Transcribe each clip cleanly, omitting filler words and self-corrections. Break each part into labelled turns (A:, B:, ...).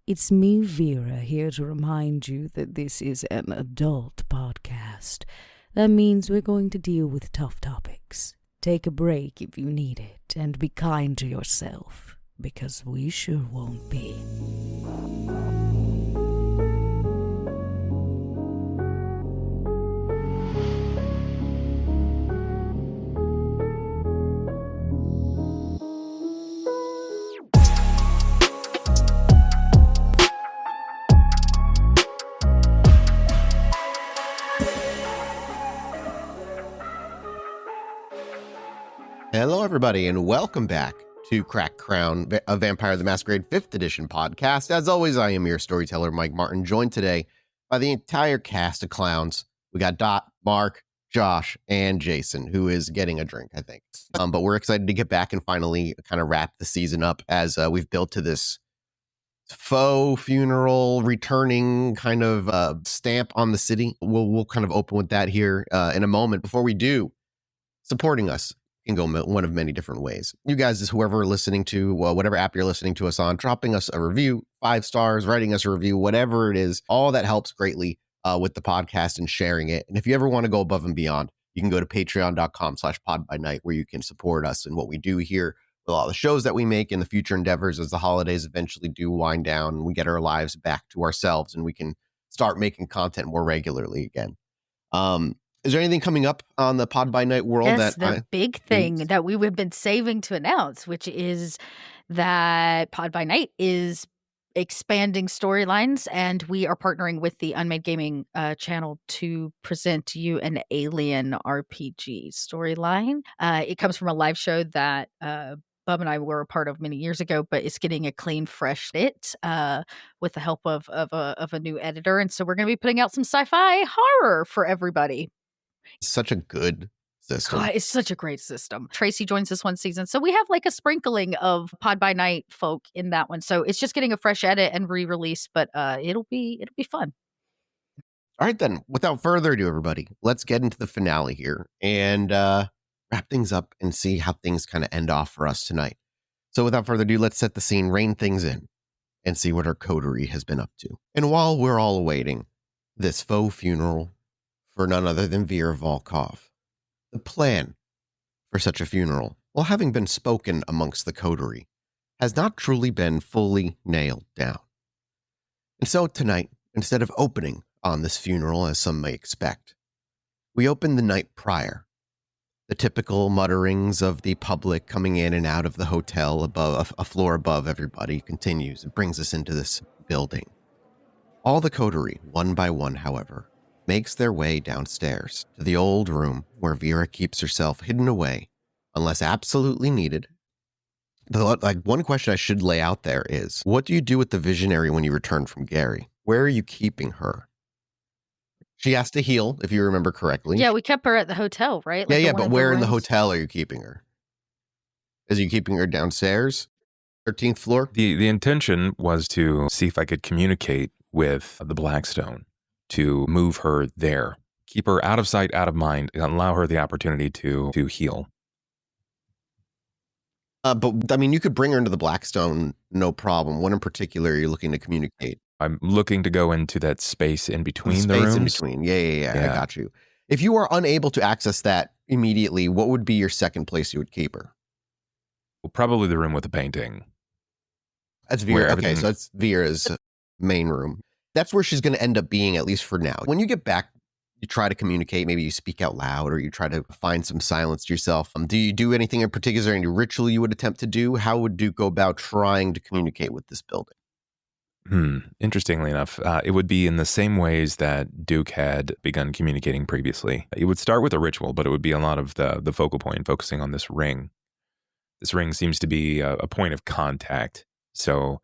A: It's me, Vera, here to remind you that this is an adult podcast. That means we're going to deal with tough topics. Take a break if you need it, and be kind to yourself, because we sure won't be.
B: Hello, everybody, and welcome back to Crack Crown, a Vampire the Masquerade 5th edition podcast. As always, I am your storyteller, Mike Martin, joined today by the entire cast of clowns. We got Dot, Mark, Josh, and Jason, who is getting a drink, I think. But we're excited to get back and finally kind of wrap the season up as we've built to this faux funeral returning kind of stamp on the city. We'll kind of open with that here in a moment. Before we do, supporting us can go one of many different ways. You guys, whoever listening to, whatever app you're listening to us on, dropping us a review, 5 stars, writing us a review, whatever it is, all that helps greatly with the podcast and sharing it. And if you ever want to go above and beyond, you can go to patreon.com/podbynight, where you can support us and what we do here with all the shows that we make in the future endeavors as the holidays eventually do wind down and we get our lives back to ourselves and we can start making content more regularly again. Is there anything coming up on the Pod by Night world?
C: Yes, the big thing that we have been saving to announce, which is that Pod by Night is expanding storylines, and we are partnering with the Unmade Gaming channel to present you an Alien RPG storyline. It comes from a live show that Bub and I were a part of many years ago, but it's getting a clean, fresh edit with the help of a new editor. And so we're going to be putting out some sci-fi horror for everybody.
B: Such a good system.
C: God, it's such a great system. Tracy joins this one season. So we have like a sprinkling of Pod by Night folk in that one. So it's just getting a fresh edit and re-release, but it'll be fun.
B: All right, then, without further ado, everybody, let's get into the finale here and wrap things up and see how things kind of end off for us tonight. So without further ado, let's set the scene, rein things in, and see what our coterie has been up to. And while we're all awaiting this faux funeral for none other than Vera Volkov, the plan for such a funeral, while having been spoken amongst the coterie, has not truly been fully nailed down. And so tonight, instead of opening on this funeral as some may expect, we open the night prior. The typical mutterings of the public coming in and out of the hotel above a floor above everybody continues. It brings us into this building. All the coterie, one by one, however, makes their way downstairs to the old room where Vera keeps herself hidden away unless absolutely needed. One question I should lay out there is, what do you do with the visionary when you return from Gary? Where are you keeping her? She has to heal, if you remember correctly.
C: Yeah, we kept her at the hotel, right?
B: Like yeah, but where in the hotel are you keeping her? Is you keeping her downstairs? 13th floor?
D: The intention was to see if I could communicate with the Blackstone to move her there. Keep her out of sight, out of mind, and allow her the opportunity to heal.
B: But, I mean, you could bring her into the Blackstone, no problem. What in particular are you looking to communicate?
D: I'm looking to go into that space in between the rooms.
B: Space in between. Yeah, I got you. If you are unable to access that immediately, what would be your second place you would keep her?
D: Well, probably the room with the painting.
B: That's Vera. Okay, so that's Vera's main room. That's where she's going to end up being, at least for now. When you get back, you try to communicate. Maybe you speak out loud or you try to find some silence to yourself. Do you do anything in particular? Is there any ritual you would attempt to do? How would Duke go about trying to communicate with this building?
D: Interestingly enough, it would be in the same ways that Duke had begun communicating previously. It would start with a ritual, but it would be a lot of the focal point, focusing on this ring. This ring seems to be a point of contact. So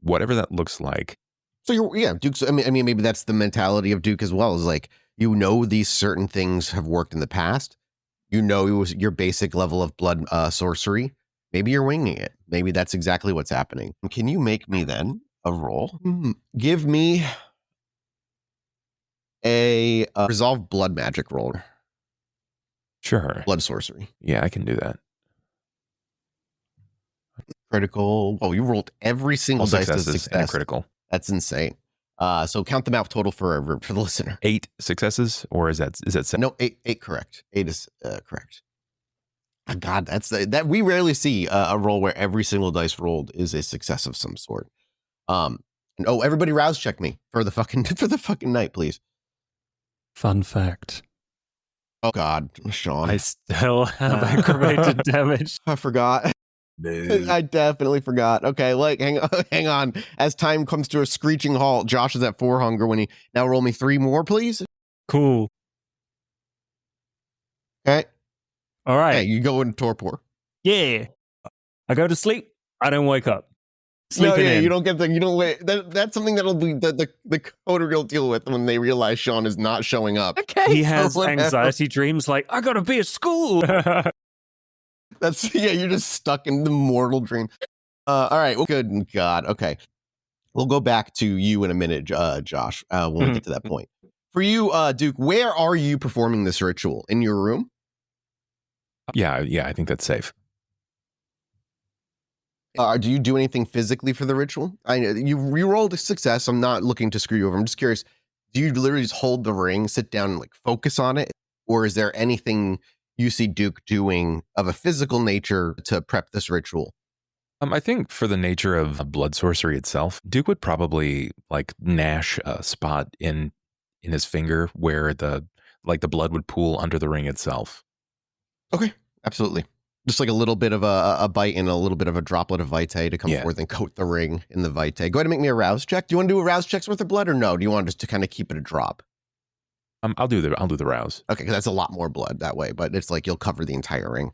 D: whatever that looks like.
B: So Duke's, I mean, maybe that's the mentality of Duke as well, is like, these certain things have worked in the past. It was your basic level of blood sorcery. Maybe you're winging it. Maybe that's exactly what's happening. Can you make me then a roll? Give me a resolve blood magic roll.
D: Sure.
B: Blood sorcery.
D: Yeah, I can do that.
B: critical. Oh, you rolled every single
D: All
B: dice as
D: successes and a
B: success.
D: critical.
B: That's insane. So count them out total for the listener.
D: 8 successes, or is that 7?
B: No, eight correct. 8 is correct. Oh, God, that we rarely see a roll where every single dice rolled is a success of some sort. And everybody rouse check me for the fucking night, please.
E: Fun fact.
B: Oh God, Shawn.
E: I still have aggravated damage.
B: I forgot. I definitely forgot. Okay, hang on. As time comes to a screeching halt, Josh is at 4 hunger when he now roll me 3 more, please.
E: Cool.
B: Okay.
E: All right.
B: Hey, you go into torpor.
E: Yeah. I go to sleep. I don't wake up. Sleeping in.
B: You don't get you don't wait. That's something that'll be the coder will deal with when they realize Shawn is not showing up.
C: Okay.
E: He has anxiety dreams like, I gotta be at school.
B: You're just stuck in the mortal dream. All right. Well, good God. Okay. We'll go back to you in a minute, Josh, when we get to that point. For you, Duke, where are you performing this ritual? In your room?
D: Yeah, I think that's safe.
B: Do you do anything physically for the ritual? I know you rolled a success. I'm not looking to screw you over. I'm just curious. Do you literally just hold the ring, sit down, and focus on it, or is there anything you see Duke doing of a physical nature to prep this ritual?
D: I think for the nature of blood sorcery itself, Duke would probably gnash a spot in his finger where the blood would pool under the ring itself.
B: Okay, absolutely. Just a little bit of a bite and a little bit of a droplet of vitae to come forth and coat the ring in the vitae. Go ahead and make me a rouse check. Do you want to do a rouse check with the blood or no? Do you want just to kind of keep it a drop?
D: I'll do the rouse.
B: Okay, because that's a lot more blood that way, but it's you'll cover the entire ring.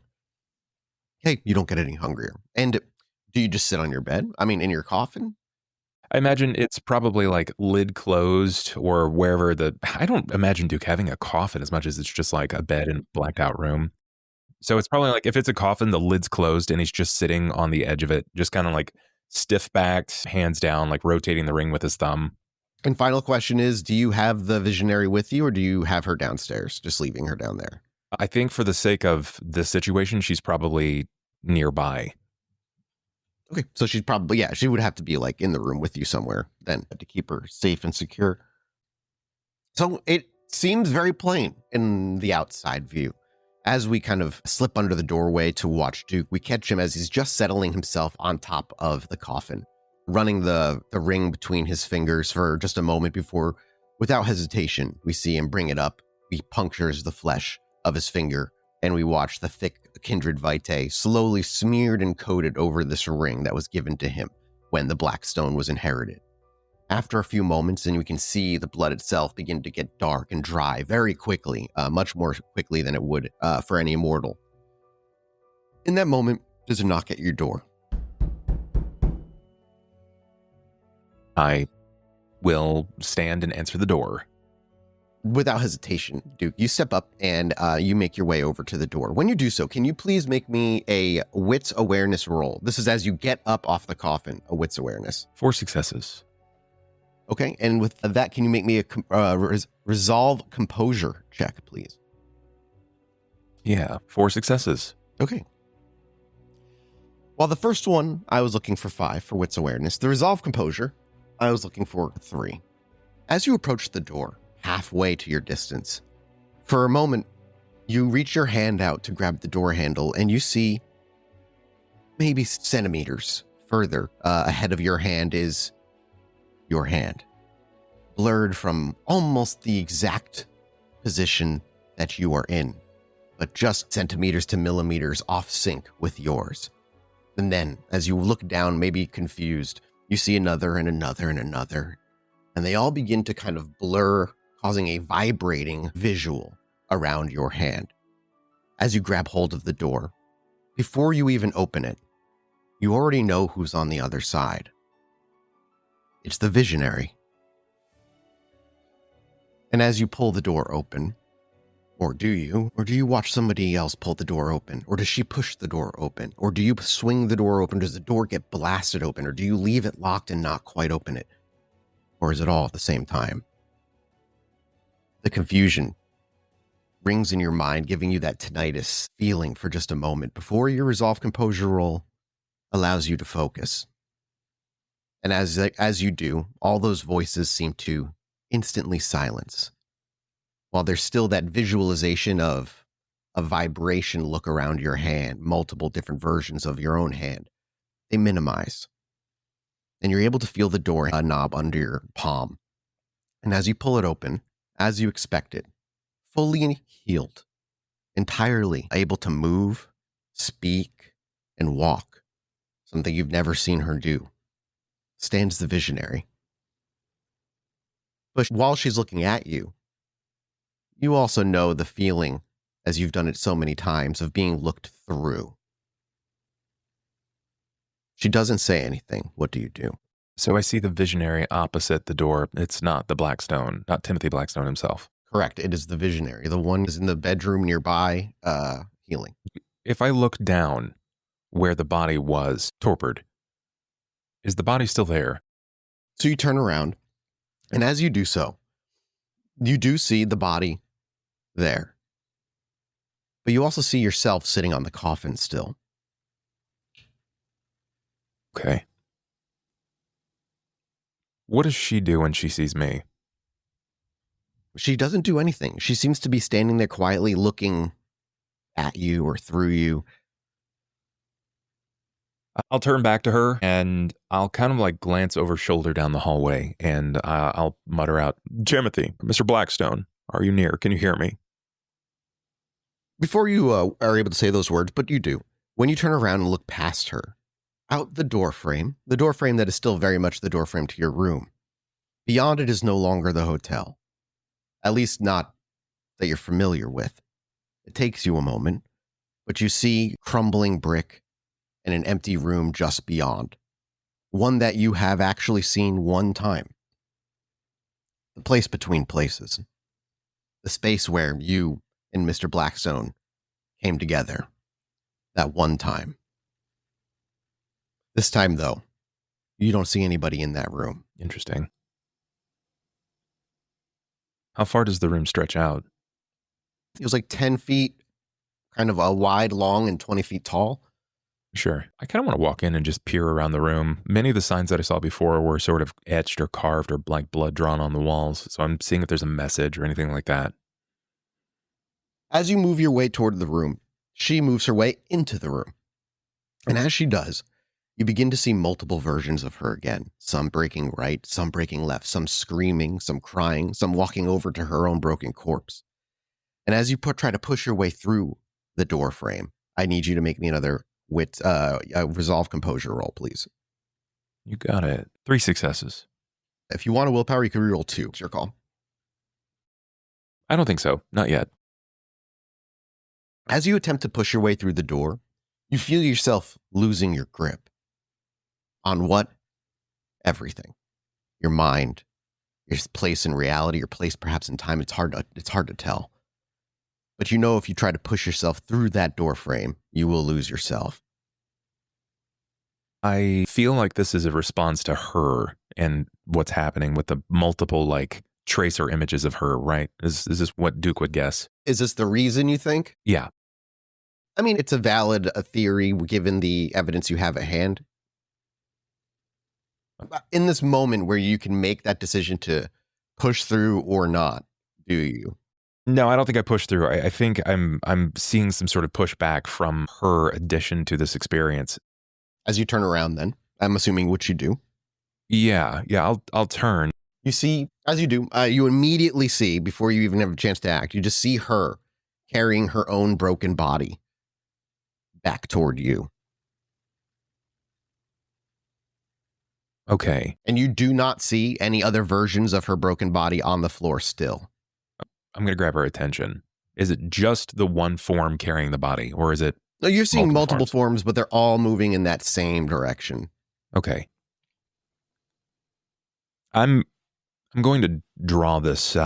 B: Hey, you don't get any hungrier. And do you just sit on your bed? I mean, in your coffin?
D: I imagine it's probably lid closed or wherever I don't imagine Duke having a coffin as much as it's just a bed in a blacked out room. So it's probably if it's a coffin, the lid's closed and he's just sitting on the edge of it, just kind of stiff backed, hands down, rotating the ring with his thumb.
B: And final question is, do you have the visionary with you or do you have her downstairs, just leaving her down there?
D: I think for the sake of this situation, she's probably nearby.
B: Okay, so she's probably, she would have to be in the room with you somewhere then to keep her safe and secure. So it seems very plain in the outside view. As we kind of slip under the doorway to watch Duke, we catch him as he's just settling himself on top of the coffin, running the ring between his fingers for just a moment before, without hesitation, we see him bring it up. He punctures the flesh of his finger, and we watch the thick kindred vitae slowly smeared and coated over this ring that was given to him when the black stone was inherited. After a few moments, and we can see the blood itself begin to get dark and dry very quickly, much more quickly than it would for any immortal. In that moment, there's a knock at your door.
D: I will stand and answer the door.
B: Without hesitation, Duke, you step up and you make your way over to the door. When you do so, can you please make me a wits awareness roll? This is as you get up off the coffin, a wits awareness.
D: 4 successes.
B: Okay, and with that, can you make me a resolve composure check, please?
D: Yeah, 4 successes.
B: Okay. While the first one, I was looking for 5 for wits awareness. The resolve composure, I was looking for 3. As you approach the door, halfway to your distance, for a moment, you reach your hand out to grab the door handle, and you see maybe centimeters further ahead of your hand is your hand, blurred from almost the exact position that you are in, but just centimeters to millimeters off sync with yours. And then, as you look down, maybe confused, you see another and another and another, and they all begin to kind of blur, causing a vibrating visual around your hand. As you grab hold of the door, before you even open it, you already know who's on the other side. It's the visionary. And as you pull the door open, or do you watch somebody else pull the door open? Or does she push the door open? Or do you swing the door open? Does the door get blasted open? Or do you leave it locked and not quite open it? Or is it all at the same time? The confusion rings in your mind, giving you that tinnitus feeling for just a moment before your resolve composure roll. allows you to focus. And as you do, all those voices seem to instantly silence. While there's still that visualization of a vibration look around your hand, multiple different versions of your own hand, they minimize. And you're able to feel the door knob under your palm. And as you pull it open, as you expected, fully healed, entirely able to move, speak, and walk, something you've never seen her do, stands the visionary. But while she's looking at you, you also know the feeling, as you've done it so many times, of being looked through. She doesn't say anything. What do you do?
D: So I see the visionary opposite the door. It's not the Blackstone, not Timothy Blackstone himself.
B: Correct. It is the visionary. The one is in the bedroom nearby, healing.
D: If I look down where the body was torpored, is the body still there?
B: So you turn around, and as you do so, you do see the body there. But you also see yourself sitting on the coffin still.
D: Okay. What does she do when she sees me?
B: She doesn't do anything. She seems to be standing there quietly looking at you or through you.
D: I'll turn back to her and I'll kind of like glance over shoulder down the hallway and I'll mutter out, Timothy, Mr. Blackstone, are you near? Can you hear me?
B: Before you are able to say those words, but you do, when you turn around and look past her, out the door frame that is still very much the door frame to your room, beyond it is no longer the hotel. At least not that you're familiar with. It takes you a moment, but you see crumbling brick and an empty room just beyond. One that you have actually seen one time. The place between places. The space where you and Mr. Blackstone came together. That one time. This time, though, you don't see anybody in that room.
D: Interesting. How far does the room stretch out?
B: It was like 10 feet, kind of a wide, long, and 20 feet tall.
D: Sure. I kind of want to walk in and just peer around the room. Many of the signs that I saw before were sort of etched or carved or like blood drawn on the walls. So I'm seeing if there's a message or anything like that.
B: As you move your way toward the room, she moves her way into the room. And as she does, you begin to see multiple versions of her again. Some breaking right, some breaking left, some screaming, some crying, some walking over to her own broken corpse. And as you try to push your way through the door frame, I need you to make me another resolve composure roll, please.
D: You got it. 3 successes.
B: If you want a willpower, you can reroll 2. It's your call.
D: I don't think so. Not yet.
B: As you attempt to push your way through the door, you feel yourself losing your grip. On what? Everything. Your mind, your place in reality, your place perhaps in time. It's hard to tell. But you know if you try to push yourself through that door frame, you will lose yourself.
D: I feel like this is a response to her and what's happening with the multiple like tracer images of her, right? Is this what Duke would guess?
B: Is this the reason you think?
D: Yeah.
B: I mean, it's a valid theory given the evidence you have at hand. In this moment where you can make that decision to push through or not, do you?
D: No, I don't think I pushed through. I think I'm seeing some sort of pushback from her addition to this experience.
B: As you turn around then, I'm assuming what you do.
D: Yeah, I'll turn.
B: You see, as you do, you immediately see, before you even have a chance to act, you just see her carrying her own broken body back toward you.
D: Okay.
B: And you do not see any other versions of her broken body on the floor still.
D: I'm going to grab her attention. Is it just the one form carrying the body, or is it
B: No, you're seeing multiple
D: forms?
B: forms, but they're all moving in that same direction.
D: Okay. I'm going to draw this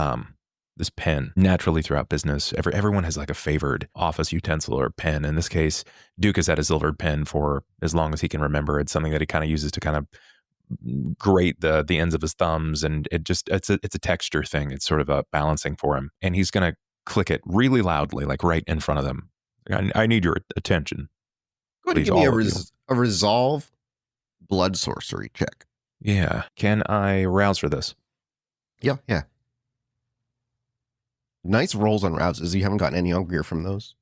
D: this pen naturally throughout business. Everyone has like a favored office utensil or pen. In this case, Duke has had a silvered pen for as long as he can remember. It's something that he kind of uses to kind of grate the ends of his thumbs, and it's a texture thing. It's sort of a balancing for him, and he's gonna click it really loudly, like right in front of them. I need your attention.
B: Go ahead and
D: Please,
B: give me
D: all of you.
B: a resolve blood sorcery check.
D: Yeah. Can I rouse for this?
B: Yeah. Nice rolls on rouses. You haven't gotten any hungrier from those.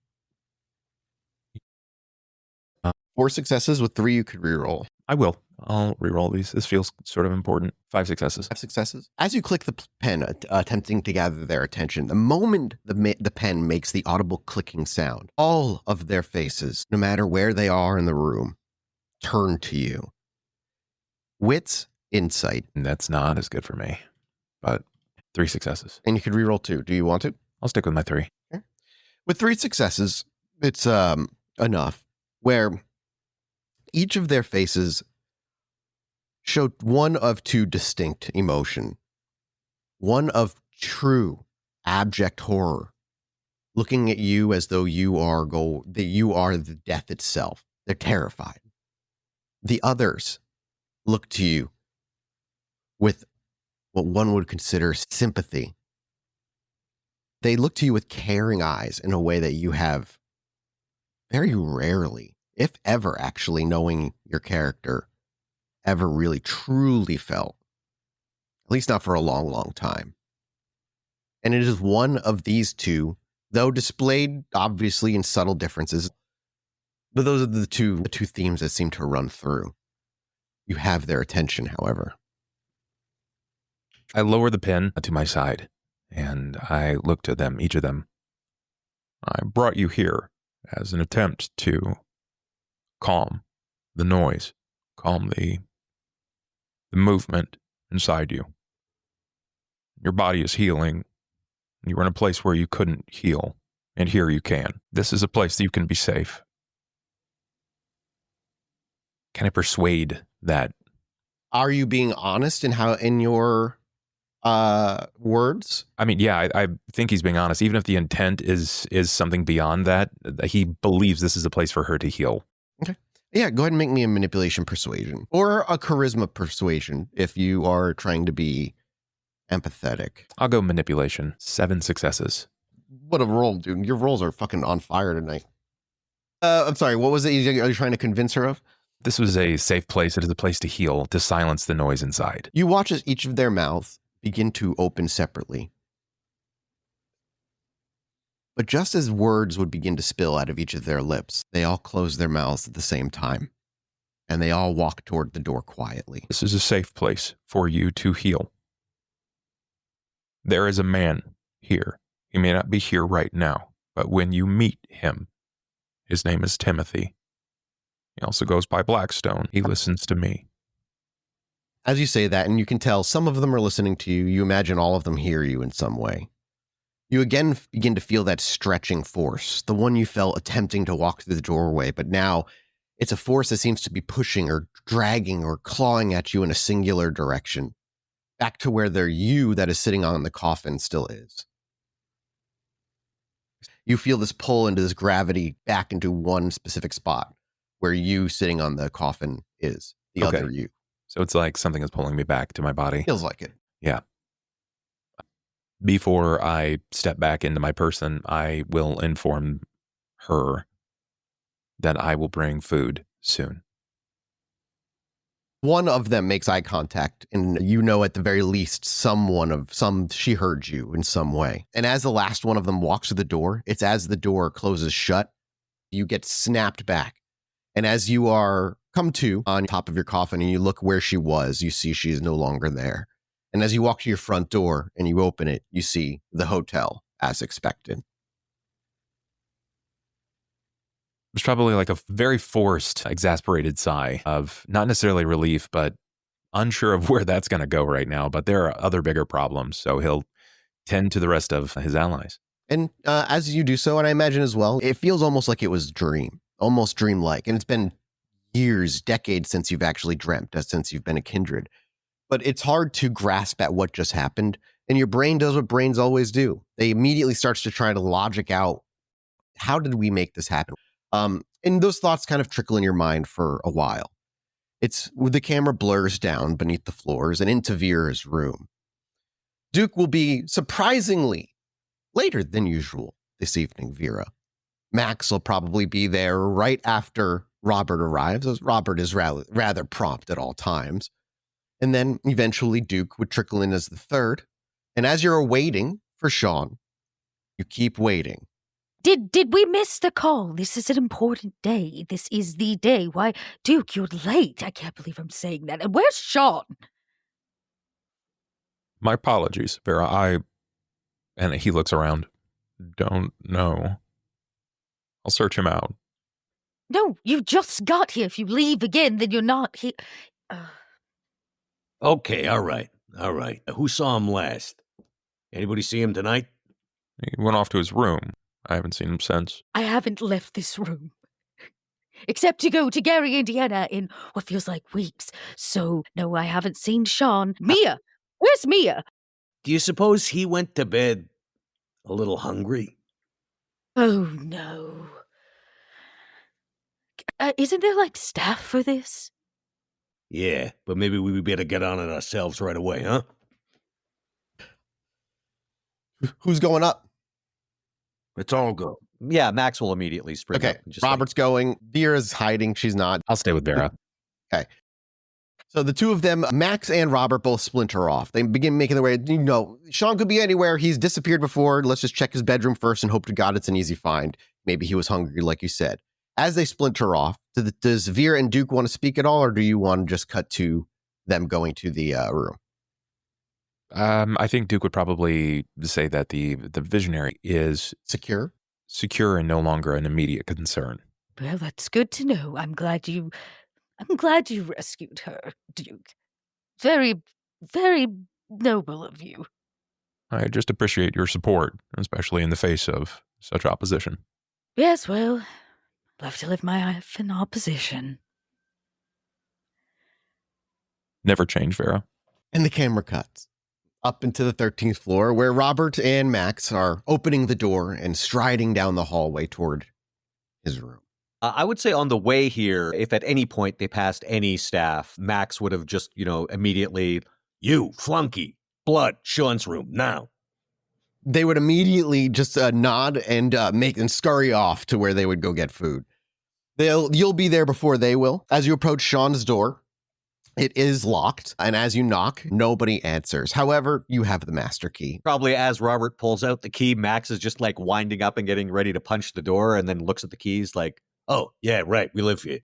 B: 4 successes with 3 you could reroll.
D: I will. I'll reroll these. This feels sort of important. 5 successes.
B: 5 successes. As you click the pen, attempting to gather their attention, the moment the pen makes the audible clicking sound, all of their faces, no matter where they are in the room, turn to you. Wits, insight.
D: And that's not as good for me, but 3 successes.
B: And you could reroll 2. Do you want to?
D: I'll stick with my 3.
B: Okay. With 3 successes, it's enough where each of their faces showed one of 2 distinct emotion. One of true abject horror, looking at you as though you are the death itself. They're terrified. The others look to you with what one would consider sympathy. They look to you with caring eyes in a way that you have very rarely, if ever, actually knowing your character, ever really truly felt. At least not for a long, long time. And it is one of these 2, though displayed obviously in subtle differences, but those are the two themes that seem to run through. You have their attention, however.
D: I lower the pen to my side, and I look to them, each of them. I brought you here as an attempt to calm the noise, calm the movement inside you. Your body is healing. You were in a place where you couldn't heal, and here you can. This is a place that you can be safe. Can I persuade that?
B: Are you being honest in your words?
D: I mean, yeah, I think he's being honest. Even if the intent is something beyond that, he believes this is a place for her to heal.
B: Okay. Yeah, go ahead and make me a manipulation persuasion. Or a charisma persuasion if you are trying to be empathetic.
D: I'll go manipulation. 7 successes.
B: What a roll, dude. Your rolls are fucking on fire tonight. I'm sorry, what was it are you trying to convince her of?
D: This was a safe place. It is a place to heal, to silence the noise inside.
B: You watch as each of their mouths begin to open separately. But just as words would begin to spill out of each of their lips, they all close their mouths at the same time. And they all walk toward the door quietly.
D: This is a safe place for you to heal. There is a man here. He may not be here right now, but when you meet him, his name is Timothy. He also goes by Blackstone. He listens to me.
B: As you say that, and you can tell some of them are listening to you, you imagine all of them hear you in some way. You again begin to feel that stretching force, the one you felt attempting to walk through the doorway, but now it's a force that seems to be pushing or dragging or clawing at you in a singular direction, back to where the you that is sitting on the coffin still is. You feel this pull into this gravity back into one specific spot where you sitting on the coffin is, the other you.
D: So it's like something is pulling me back to my body.
B: Feels like it.
D: Yeah. Before I step back into my person, I will inform her that I will bring food soon.
B: One of them makes eye contact, and you know at the very least she heard you in some way. And as the last one of them walks to the door, it's as the door closes shut, you get snapped back. And as you are come to on top of your coffin and you look where she was, you see she is no longer there. And as you walk to your front door and you open it, you see the hotel as expected.
D: It was probably like a very forced, exasperated sigh of not necessarily relief, but unsure of where that's going to go right now. But there are other bigger problems, so he'll tend to the rest of his allies.
B: And as you do so, and I imagine as well, it feels almost like it was almost dreamlike. And it's been years, decades since you've actually dreamt, since you've been a kindred. But it's hard to grasp at what just happened. And your brain does what brains always do. They immediately starts to try to logic out, how did we make this happen? And those thoughts kind of trickle in your mind for a while. It's the camera blurs down beneath the floors and into Vera's room. Duke will be surprisingly later than usual this evening, Vera. Max will probably be there right after Robert arrives, as Robert is rather prompt at all times. And then eventually Duke would trickle in as the third. And as you're waiting for Shawn, you keep waiting.
C: Did we miss the call? This is an important day. This is the day. Why, Duke, you're late. I can't believe I'm saying that. And where's Shawn?
D: My apologies, Vera. And he looks around. Don't know. I'll search him out.
C: No, you just got here. If you leave again, then you're not here.
F: Okay, all right. Who saw him last? Anybody see him tonight?
D: He went off to his room. I haven't seen him since.
C: I haven't left this room. Except to go to Gary, Indiana in what feels like weeks. So, no, I haven't seen Shawn. Mia! Where's Mia?
F: Do you suppose he went to bed a little hungry?
C: Oh, no. Isn't there, staff for this?
F: Yeah, but maybe we better get on it ourselves right away, huh?
B: Who's going up?
F: Let's all go.
G: Yeah, Max will immediately spring up.
B: Okay, Robert's going. Vera's hiding. She's not.
D: I'll stay with Vera.
B: Okay. So the two of them, Max and Robert, both splinter off. They begin making their way. Shawn could be anywhere. He's disappeared before. Let's just check his bedroom first and hope to God it's an easy find. Maybe he was hungry, like you said. As they splinter off, does Vera and Duke want to speak at all, or do you want to just cut to them going to the room?
D: I think Duke would probably say that the visionary is
B: Secure
D: and no longer an immediate concern.
C: Well, that's good to know. I'm glad you rescued her, Duke. Very, very noble of you.
D: I just appreciate your support, especially in the face of such opposition.
C: Yes, well, love to live my life in opposition.
D: Never change, Vera.
B: And the camera cuts up into the 13th floor, where Robert and Max are opening the door and striding down the hallway toward his room.
G: I would say on the way here, if at any point they passed any staff, Max would have just, immediately,
F: You, flunky, blood, Shawn's room, now.
B: They would immediately just nod and make and scurry off to where they would go get food. You'll be there before they will. As you approach Shawn's door, it is locked, and as you knock, nobody answers. However, you have the master key.
G: probably as Robert pulls out the key, Max is just winding up and getting ready to punch the door and then looks at the keys like,
F: Oh, yeah, right, we live here.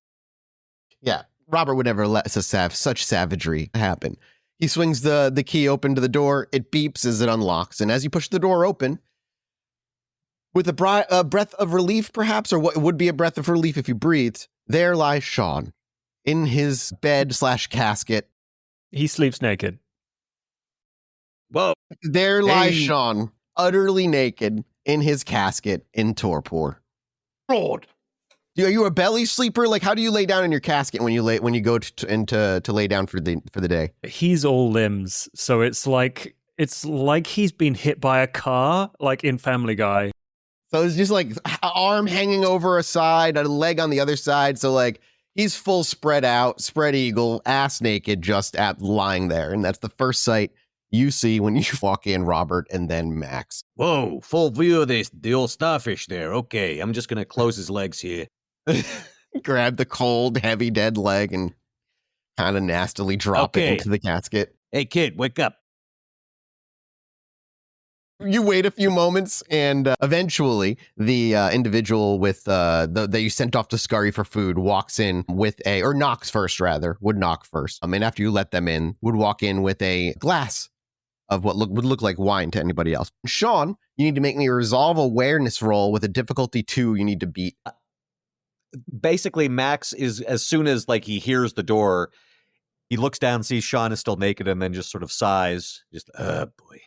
B: Yeah, Robert would never let such savagery happen. He swings the key open to the door. It beeps as it unlocks, and as you push the door open, with a breath of relief, perhaps, or what would be a breath of relief if you breathed, there lies Shawn in his bed/casket.
E: He sleeps naked.
F: Well,
B: There lies
F: Hey.
B: Shawn, utterly naked, in his casket in torpor.
F: Lord.
B: Are you a belly sleeper? How do you lay down in your casket when you go to lay down for the day?
E: He's all limbs, so it's like he's been hit by a car, like in Family Guy.
B: So it's just an arm hanging over a side, a leg on the other side. So he's full spread out, spread eagle, ass naked, just lying there. And that's the first sight you see when you walk in, Robert, and then Max.
F: Whoa, full view of the old starfish there. Okay, I'm just going to close his legs here.
B: Grab the cold, heavy, dead leg and kind of nastily drop it
F: Okay.
B: into the casket.
F: Hey, kid, wake up.
B: You wait a few moments, and eventually the individual with that you sent off to scurry for food walks in with or knocks first, rather, would knock first. And after you let them in, would walk in with a glass of what would look like wine to anybody else. Shawn, you need to make me a resolve awareness roll with a difficulty 2 you need to beat.
G: basically Max is, as soon as he hears the door, he looks down, sees Shawn is still naked, and then just sort of sighs. Just, boy.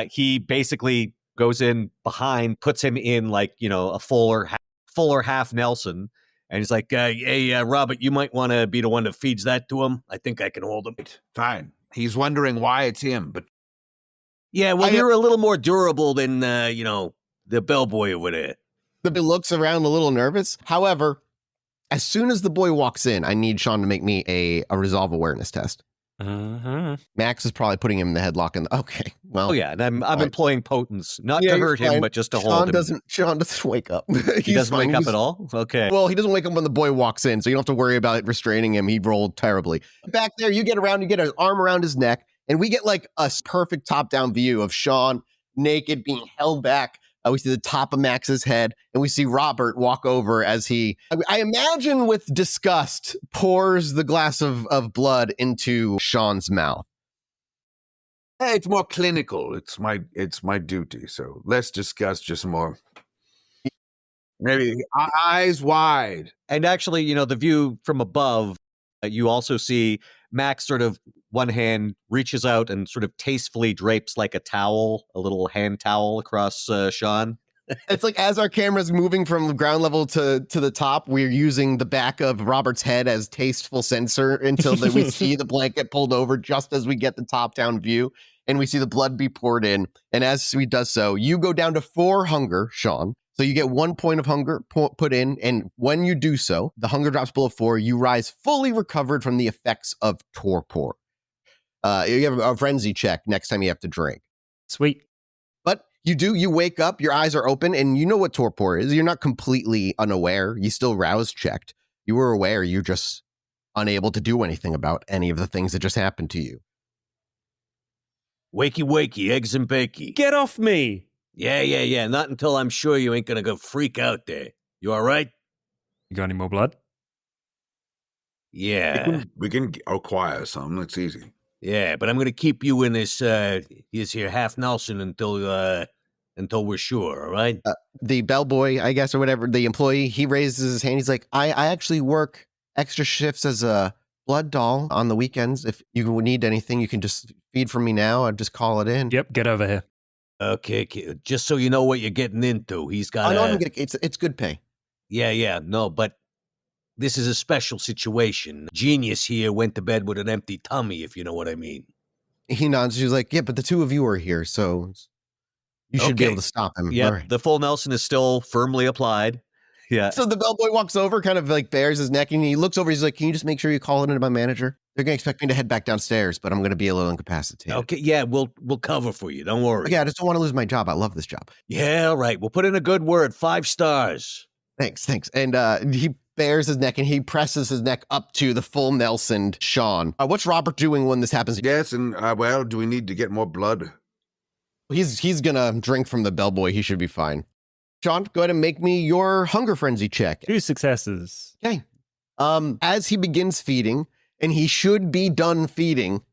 G: He basically goes in behind, puts him in a fuller half Nelson. And he's like, hey, Robert, you might want to be the one that feeds that to him. I think I can hold him.
H: Fine. He's wondering why it's him, but
F: Yeah, well, you're a little more durable than, the bellboy over there.
B: The boy looks around a little nervous. However, as soon as the boy walks in, I need Shawn to make me a resolve awareness test. Max is probably putting him in the headlock. Okay, well.
G: Oh yeah, and I'm
B: fine.
G: employing potence, not
B: Yeah,
G: to
B: you're
G: hurt him,
B: fine.
G: but just to
B: Shawn
G: hold him.
B: Shawn doesn't wake up.
G: He doesn't wake up at all? Okay.
B: Well, he doesn't wake up when the boy walks in, so you don't have to worry about restraining him. He rolled terribly. Back there, you get his arm around his neck, and we get like a perfect top-down view of Shawn naked, being held back. We see the top of Max's head, and we see Robert walk over as I imagine with disgust, pours the glass of blood into Shawn's mouth.
H: Hey, it's more clinical. It's my duty. So less discuss, just more. Maybe eyes wide.
G: And actually, the view from above, you also see Max sort of one hand reaches out and sort of tastefully drapes like a little hand towel across Shawn.
B: It's like as our camera's moving from the ground level to the top, we're using the back of Robert's head as tasteful sensor until we see the blanket pulled over just as we get the top-down view, and we see the blood be poured in. And as we does so, you go down to 4 hunger, Shawn. So you get 1 point of hunger put in, and when you do so, the hunger drops below 4. You rise fully recovered from the effects of torpor. You have a frenzy check next time you have to drink.
E: Sweet.
B: But you wake up, your eyes are open, and you know what torpor is. You're not completely unaware. You still rouse checked. You were aware. You're just unable to do anything about any of the things that just happened to you.
F: Wakey, wakey, eggs and bakey.
E: Get off me!
F: Yeah. Not until I'm sure you ain't gonna go freak out there. You all right?
E: You got any more blood?
F: Yeah.
H: We can acquire some. It's easy.
F: Yeah, but I'm gonna keep you in this here half Nelson until we're sure, all right?
B: The bellboy, I guess, or whatever, the employee, he raises his hand. He's like, I actually work extra shifts as a blood doll on the weekends. If you need anything, you can just feed from me now. I'll just call it in.
E: Yep, get over here.
F: Okay, kid, just so you know what you're getting into. He's got
B: it's good pay.
F: Yeah, no, but this is a special situation. Genius here went to bed with an empty tummy, if you know what I mean.
B: He nods. He's like, yeah, but the 2 of you are here, so you should be able to stop him.
G: Yeah,
B: Right.
G: the full Nelson is still firmly applied. Yeah.
B: So the bellboy walks over, kind of like bares his neck, and he looks over. He's like, can you just make sure you call it into my manager? They're going to expect me to head back downstairs, but I'm going to be a little incapacitated.
F: Okay, yeah, we'll cover for you. Don't worry.
B: Yeah, I just don't want to lose my job. I love this job.
F: Yeah, all right. We'll put in a good word. 5 stars.
B: Thanks. And he bares his neck, and he presses his neck up to the full Nelson Shawn. What's Robert doing when this happens?
H: Yes, and well, do we need to get more blood?
B: He's going to drink from the bellboy. He should be fine. Shawn, go ahead and make me your hunger frenzy check.
E: 2 successes.
B: Okay. As he begins feeding, and he should be done feeding,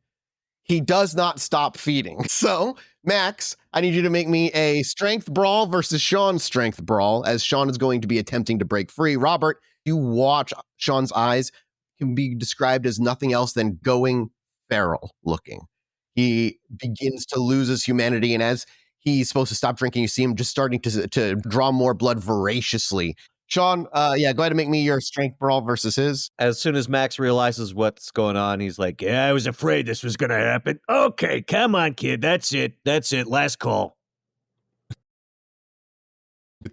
B: he does not stop feeding. So, Max, I need you to make me a strength brawl versus Shawn's strength brawl, as Shawn is going to be attempting to break free. Robert, you watch Shawn's eyes can be described as nothing else than going feral looking. He begins to lose his humanity, and as he's supposed to stop drinking, you see him just starting to draw more blood voraciously. Shawn, go ahead and make me your strength brawl versus his.
G: As soon as Max realizes what's going on, he's like,
F: Yeah, I was afraid this was going to happen. Okay, come on, kid. That's it. Last call.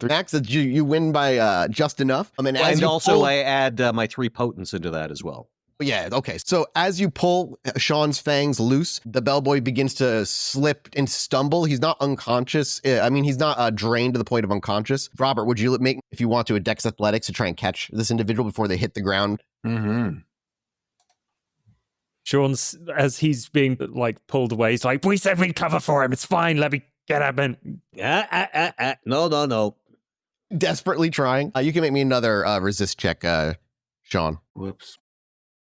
B: Max, you win by just enough.
G: and I add my 3 potence into that as well.
B: Yeah, okay. So as you pull Shawn's fangs loose, the bellboy begins to slip and stumble. He's not unconscious. He's not drained to the point of unconscious. Robert, would you make, if you want to, a Dex Athletics to try and catch this individual before they hit the ground?
H: Mm-hmm.
E: Shawn's, as he's being pulled away, he's like, we said we'd cover for him. It's fine. Let me get up and...
F: No.
B: Desperately trying. You can make me another resist check, Shawn.
H: Whoops.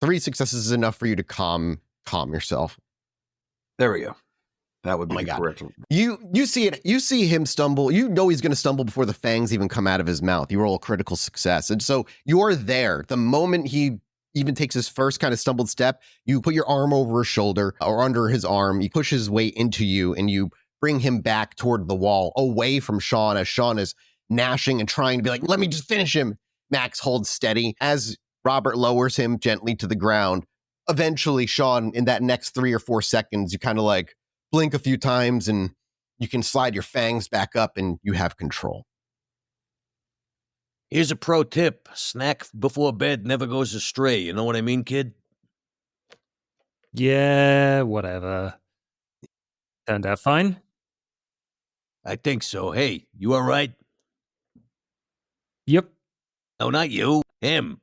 B: 3 successes is enough for you to calm yourself.
H: There we go. That would be
B: my God.
H: correct.
B: You see it. You see him stumble. You know he's going to stumble before the fangs even come out of his mouth. You roll a critical success. And so you're there. The moment he even takes his first kind of stumbled step, you put your arm over his shoulder or under his arm. You push his weight into you, and you bring him back toward the wall, away from Shawn, as Shawn is gnashing and trying to be like, let me just finish him. Max holds steady as Robert lowers him gently to the ground. Eventually, Shawn, in that next 3 or 4 seconds, you kind of blink a few times and you can slide your fangs back up and you have control.
F: Here's a pro tip. Snack before bed never goes astray. You know what I mean, kid?
E: Yeah, whatever. Turned out fine.
F: I think so. Hey, you all right?
E: Yep.
F: No, not you. Him.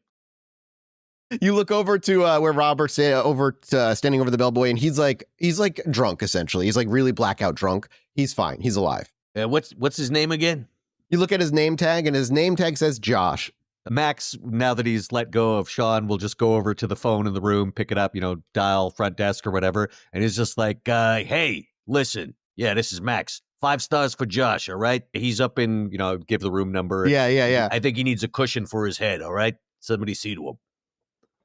B: You look over to where Robert's standing over the bellboy, and he's like drunk essentially. He's like really blackout drunk. He's fine. He's alive.
F: What's his name again?
B: You look at his name tag, and his name tag says Josh.
G: Max, now that he's let go of Shawn, will just go over to the phone in the room, pick it up, dial front desk or whatever. And he's just like, hey, listen. Yeah, this is Max. 5 stars for Josh, all right? He's up in, give the room number.
B: Yeah.
F: I think he needs a cushion for his head, all right? Somebody see to him.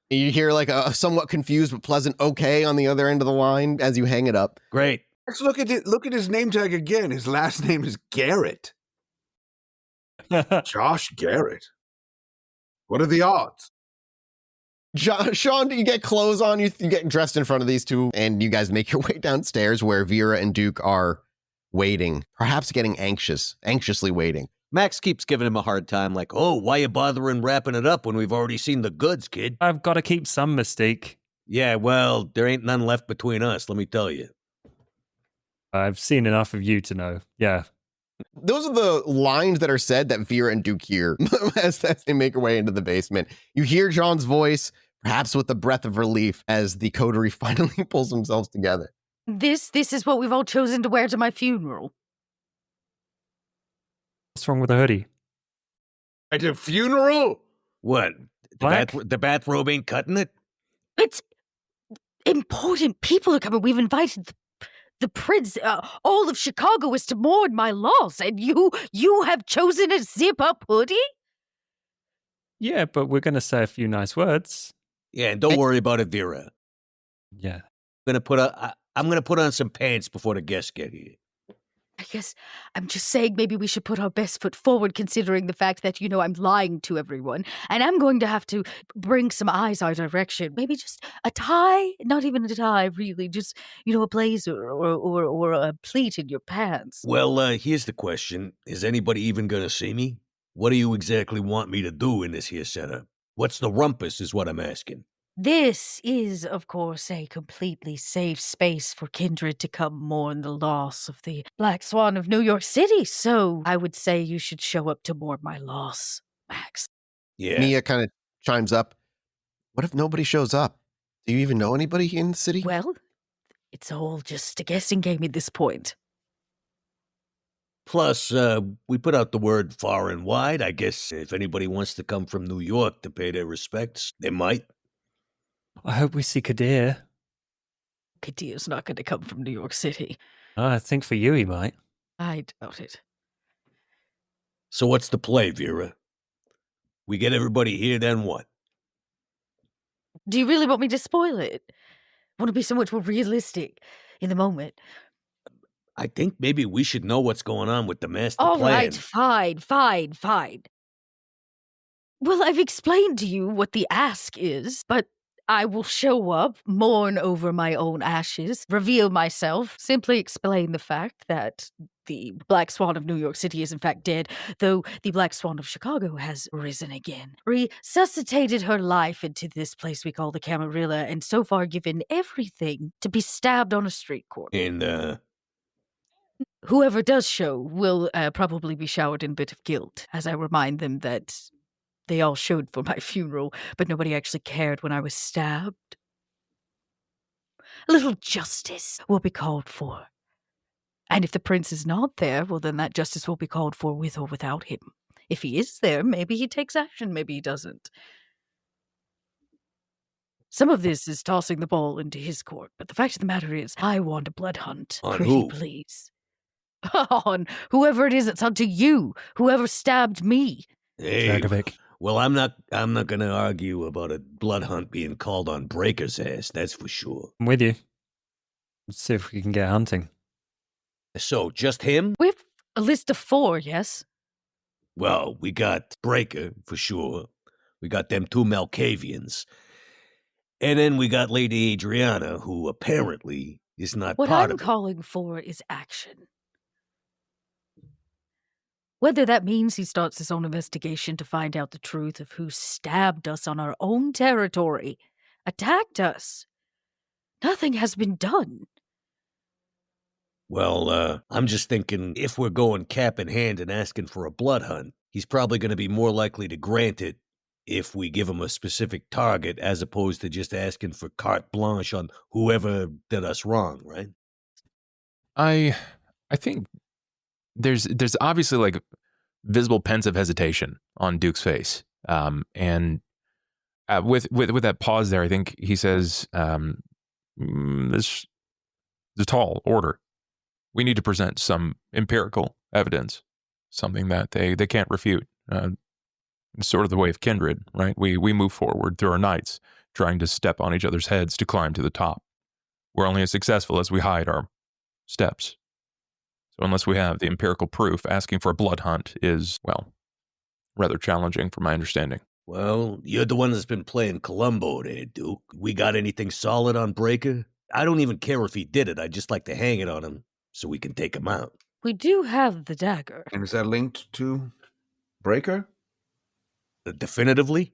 B: You hear like a somewhat confused but pleasant okay on the other end of the line as you hang it up.
F: Great.
H: Let's look at it. Look at his name tag again. His last name is Garrett. Josh Garrett. What are the odds?
B: Shawn, you get clothes on, you get dressed in front of these two, and you guys make your way downstairs where Vera and Duke are waiting, perhaps getting anxiously waiting.
G: Max keeps giving him a hard time, like,
F: Oh, why you bothering wrapping it up when we've already seen the goods, kid?
E: I've got to keep some mystique.
F: Yeah, well, there ain't none left between us, let me tell you.
E: I've seen enough of you to know. Yeah.
B: Those are the lines that are said that Vera and Duke hear as they make their way into the basement. You hear John's voice, perhaps with a breath of relief, as the coterie finally pulls themselves together.
C: This is what we've all chosen to wear to my funeral.
E: What's wrong with the hoodie?
H: At a funeral?
F: What?
E: Black?
F: The bathrobe ain't cutting it?
C: It's important people are coming. We've invited the prince. All of Chicago is to mourn my loss, and you have chosen a zip-up hoodie?
E: Yeah, but we're going to say a few nice words.
F: Yeah, and don't worry about it, Vera.
E: Yeah.
F: I'm gonna put on some pants before the guests get here.
C: I guess I'm just saying maybe we should put our best foot forward, considering the fact that, I'm lying to everyone. And I'm going to have to bring some eyes our direction. Maybe just a tie? Not even a tie, really. Just, a blazer or a pleat in your pants.
F: Well, here's the question. Is anybody even gonna see me? What do you exactly want me to do in this here setup? What's the rumpus is what I'm asking.
C: This is, of course, a completely safe space for kindred to come mourn the loss of the Black Swan of New York City. So I would say you should show up to mourn my loss, Max.
F: Yeah.
B: Mia kind of chimes up. What if nobody shows up? Do you even know anybody in the city?
C: Well, it's all just a guessing game at this point.
F: Plus, we put out the word far and wide. I guess if anybody wants to come from New York to pay their respects, they might.
E: I hope we see Kadir.
C: Kadir's not going to come from New York City.
E: I think for you he might.
C: I doubt it.
F: So what's the play, Vera? We get everybody here, then what?
C: Do you really want me to spoil it? I want to be so much more realistic in the moment.
F: I think maybe we should know what's going on with the master
C: All
F: plan.
C: right, fine. Well, I've explained to you what the ask is, but I will show up, mourn over my own ashes, reveal myself, simply explain the fact that the Black Swan of New York City is in fact dead, though the Black Swan of Chicago has risen again, resuscitated her life into this place we call the Camarilla, and so far given everything to be stabbed on a street corner.
F: And,
C: Whoever does show will probably be showered in a bit of guilt, as I remind them that they all showed for my funeral, but nobody actually cared when I was stabbed. A little justice will be called for. And if the prince is not there, well, then that justice will be called for with or without him. If he is there, maybe he takes action, maybe he doesn't. Some of this is tossing the ball into his court, but the fact of the matter is, I want a blood hunt.
F: On
C: Pretty
F: who?
C: please. On whoever it is that's hunting you, whoever stabbed me.
F: hey,
E: Dragovic.
F: well, I'm not going to argue about a blood hunt being called on Breaker's ass, that's for sure.
E: I'm with you. Let's see if we can get hunting.
F: So, just him?
C: We have a list of 4, yes?
F: Well, we got Breaker, for sure. We got them 2 Malkavians. And then we got Lady Adriana, who apparently is not
C: What
F: part
C: I'm
F: of it.
C: calling for is action. Whether that means he starts his own investigation to find out the truth of who stabbed us on our own territory, attacked us. Nothing has been done.
F: Well, I'm just thinking if we're going cap in hand and asking for a blood hunt, he's probably going to be more likely to grant it if we give him a specific target as opposed to just asking for carte blanche on whoever did us wrong, right?
D: I think there's obviously like visible pensive hesitation on Duke's face, and with that pause there, I think he says, "This is a tall order. We need to present some empirical evidence, something that they can't refute. It's sort of the way of kindred, right? We move forward through our nights, trying to step on each other's heads to climb to the top. We're only as successful as we hide our steps. So unless we have the empirical proof, asking for a blood hunt is, well, rather challenging from my understanding."
F: Well, you're the one that's been playing Columbo there, Duke. We got anything solid on Breaker? I don't even care if he did it. I'd just like to hang it on him so we can take him out.
C: We do have the dagger.
H: And is that linked to Breaker?
F: Definitively?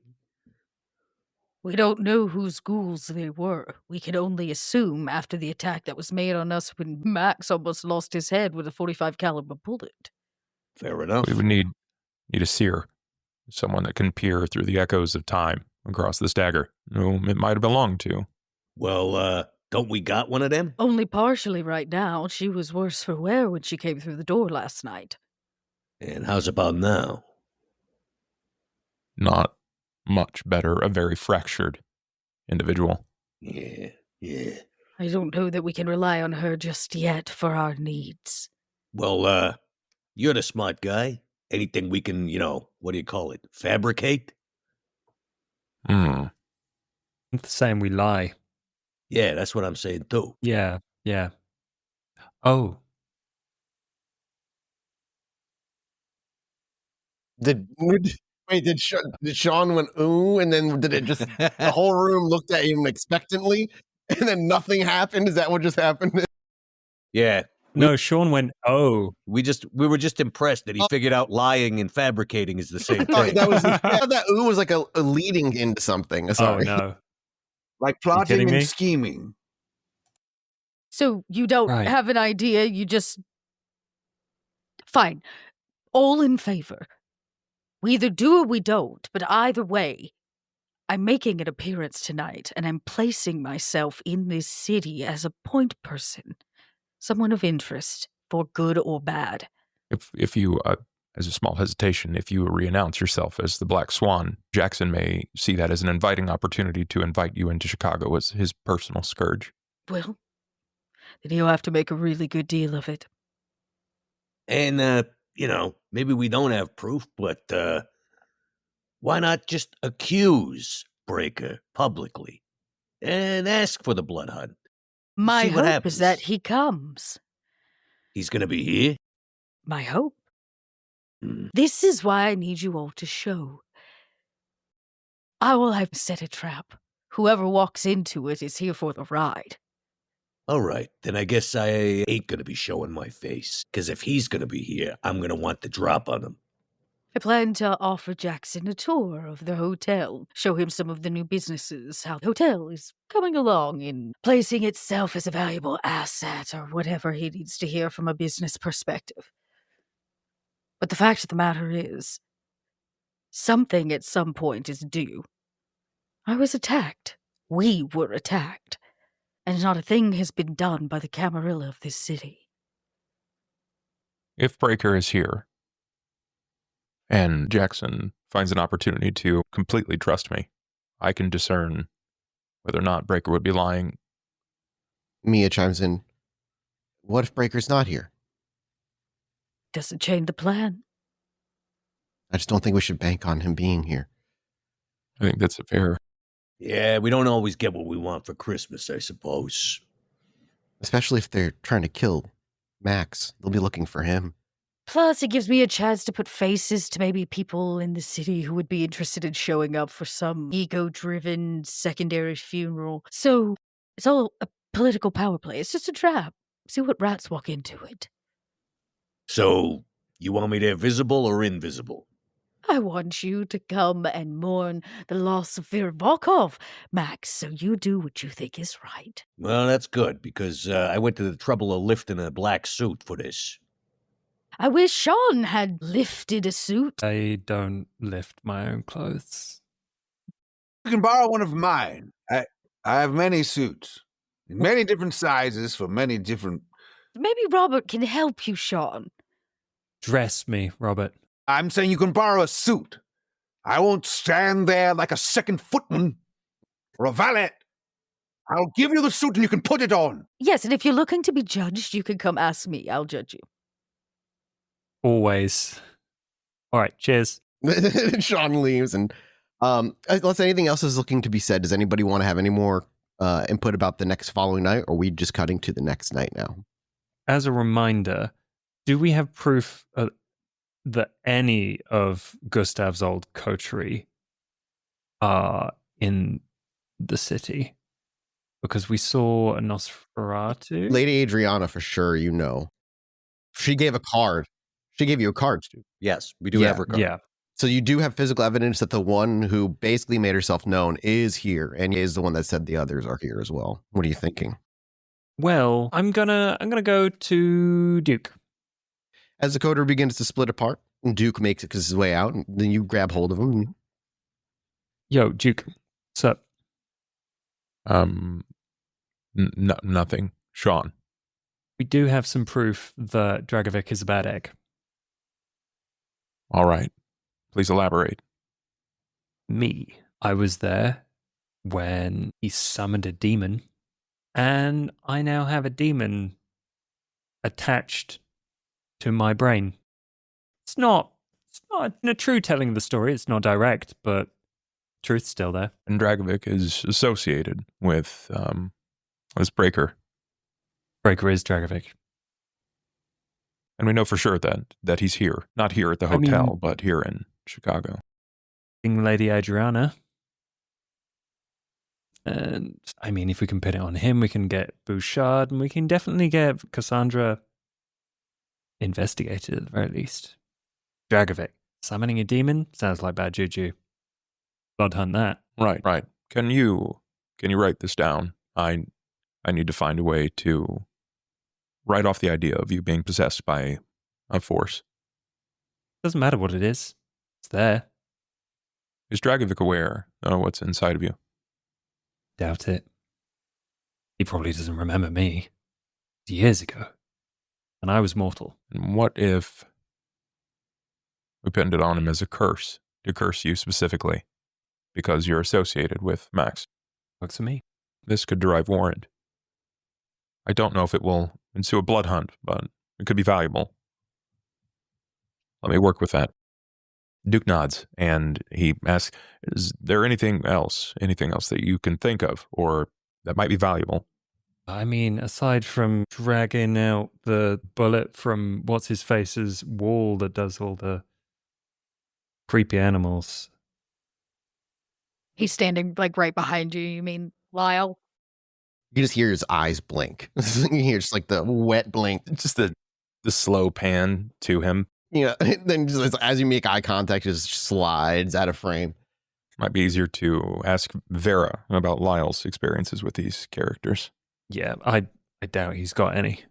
C: We don't know whose ghouls they were. We can only assume after the attack that was made on us when Max almost lost his head with a 45 caliber bullet.
F: Fair enough.
D: We would need a seer, someone that can peer through the echoes of time across this dagger, whom it might have belonged to.
F: Well, don't we got one of them?
C: Only partially right now. She was worse for wear when she came through the door last night.
F: And how's about now?
D: Not much better, a very fractured individual.
F: Yeah.
C: I don't know that we can rely on her just yet for our needs.
F: Well, you're the smart guy. Anything we can, what do you call it, fabricate?
D: Hmm.
E: It's saying we lie.
F: Yeah, that's what I'm saying too.
E: Yeah. Oh,
B: Did Shawn went ooh, and then did it just the whole room looked at him expectantly, and then nothing happened? Is that what just happened?
F: Yeah.
E: no, Shawn went, oh.
F: We were just impressed that he figured out lying and fabricating is the same
B: Oh,
F: thing.
B: that was I thought that ooh was like a leading into something. Sorry.
E: Oh, no.
H: Like
E: kidding
H: plotting
E: me?
H: and scheming.
C: So you don't
E: Right.
C: have an idea, you just... Fine. All in favor. We either do or we don't, but either way, I'm making an appearance tonight, and I'm placing myself in this city as a point person, someone of interest, for good or bad.
D: If you, as a small hesitation, if you re-announce yourself as the Black Swan, Jackson may see that as an inviting opportunity to invite you into Chicago as his personal scourge.
C: Well, then he'll have to make a really good deal of it.
F: And, maybe we don't have proof, but why not just accuse Breaker publicly and ask for the blood hunt?
C: My
F: See what
C: hope
F: happens.
C: is that he comes.
F: He's going to be here?
C: My hope.
F: Hmm.
C: This is why I need you all to show. I will have set a trap. Whoever walks into it is here for the ride.
F: All right, then I guess I ain't going to be showing my face, because if he's going to be here, I'm going to want the drop on him.
C: I plan to offer Jackson a tour of the hotel, show him some of the new businesses, how the hotel is coming along in placing itself as a valuable asset or whatever he needs to hear from a business perspective. But the fact of the matter is, something at some point is due. I was attacked. We were attacked. And not a thing has been done by the Camarilla of this city.
D: If Breaker is here, and Jackson finds an opportunity to completely trust me, I can discern whether or not Breaker would be lying.
B: Mia chimes in. What if Breaker's not here?
C: Doesn't change the plan.
B: I just don't think we should bank on him being here.
D: I think that's a fair.
F: Yeah, we don't always get what we want for Christmas, I suppose.
B: Especially if they're trying to kill Max. They'll be looking for him.
C: Plus, it gives me a chance to put faces to maybe people in the city who would be interested in showing up for some ego-driven secondary funeral. So, it's all a political power play. It's just a trap. See what rats walk into it.
F: So, you want me there visible or invisible?
C: I want you to come and mourn the loss of Vera Volkov, Max, so you do what you think is right.
F: Well, that's good, because I went to the trouble of lifting a black suit for this.
C: I wish Shawn had lifted a suit.
E: I don't lift my own clothes.
H: You can borrow one of mine. I have many suits in many different sizes for many different.
C: Maybe Robert can help you, Shawn.
E: Dress me, Robert.
H: I'm saying you can borrow a suit. I won't stand there like a second footman or a valet. I'll give you the suit and you can put it on.
C: Yes, and if you're looking to be judged, you can come ask me. I'll judge you.
E: Always. All right, cheers.
B: Shawn leaves, and unless anything else is looking to be said, does anybody want to have any more input about the next following night, or are we just cutting to the next night now?
E: As a reminder, do we have proof that any of Gustav's old coterie are in the city? Because we saw a Nosferatu.
B: Lady Adriana, for sure, you know. She gave a card. She gave you a card, Stu.
G: Yes, we do have her card.
E: Yeah.
B: So you do have physical evidence that the one who basically made herself known is here, and is the one that said the others are here as well. What are you thinking?
E: Well, I'm gonna go to Duke.
B: As the coder begins to split apart, Duke makes it his way out, and then you grab hold of him.
E: Yo, Duke, what's up?
D: Nothing. Shawn.
E: We do have some proof that Dragovic is a bad egg.
D: All right. Please elaborate.
E: Me. I was there when he summoned a demon, and I now have a demon attached to my brain. It's not a true telling of the story. It's not direct, but truth's still there.
D: And Dragovic is associated with this Breaker.
E: Breaker is Dragovic.
D: And we know for sure that he's here. Not here at the hotel, but here in Chicago.
E: Lady Adriana. And I mean, if we can pin it on him, we can get Bouchard, and we can definitely get Cassandra investigated at the very least. Dragovic. Summoning a demon? Sounds like bad juju. Blood hunt that.
D: Right. Can you write this down? I need to find a way to write off the idea of you being possessed by a force.
E: Doesn't matter what it is. It's there.
D: Is Dragovic aware of what's inside of you?
E: Doubt it. He probably doesn't remember me. Years ago. And I was mortal.
D: And what if we pinned it on him as a curse, to curse you specifically, because you're associated with Max?
E: Works for me.
D: This could derive warrant. I don't know if it will ensue a blood hunt, but it could be valuable. Let me work with that. Duke nods, and he asks, is there anything else that you can think of, or that might be valuable?
E: I mean, aside from dragging out the bullet from what's-his-face's wall that does all the creepy animals.
C: He's standing, like, right behind you, you mean, Lyle?
B: You just hear his eyes blink. You hear just like the wet blink.
D: Just the slow pan to him.
B: Yeah, then just, as you make eye contact, it just slides out of frame.
D: Might be easier to ask Vera about Lyle's experiences with these characters.
E: Yeah, I doubt he's got any.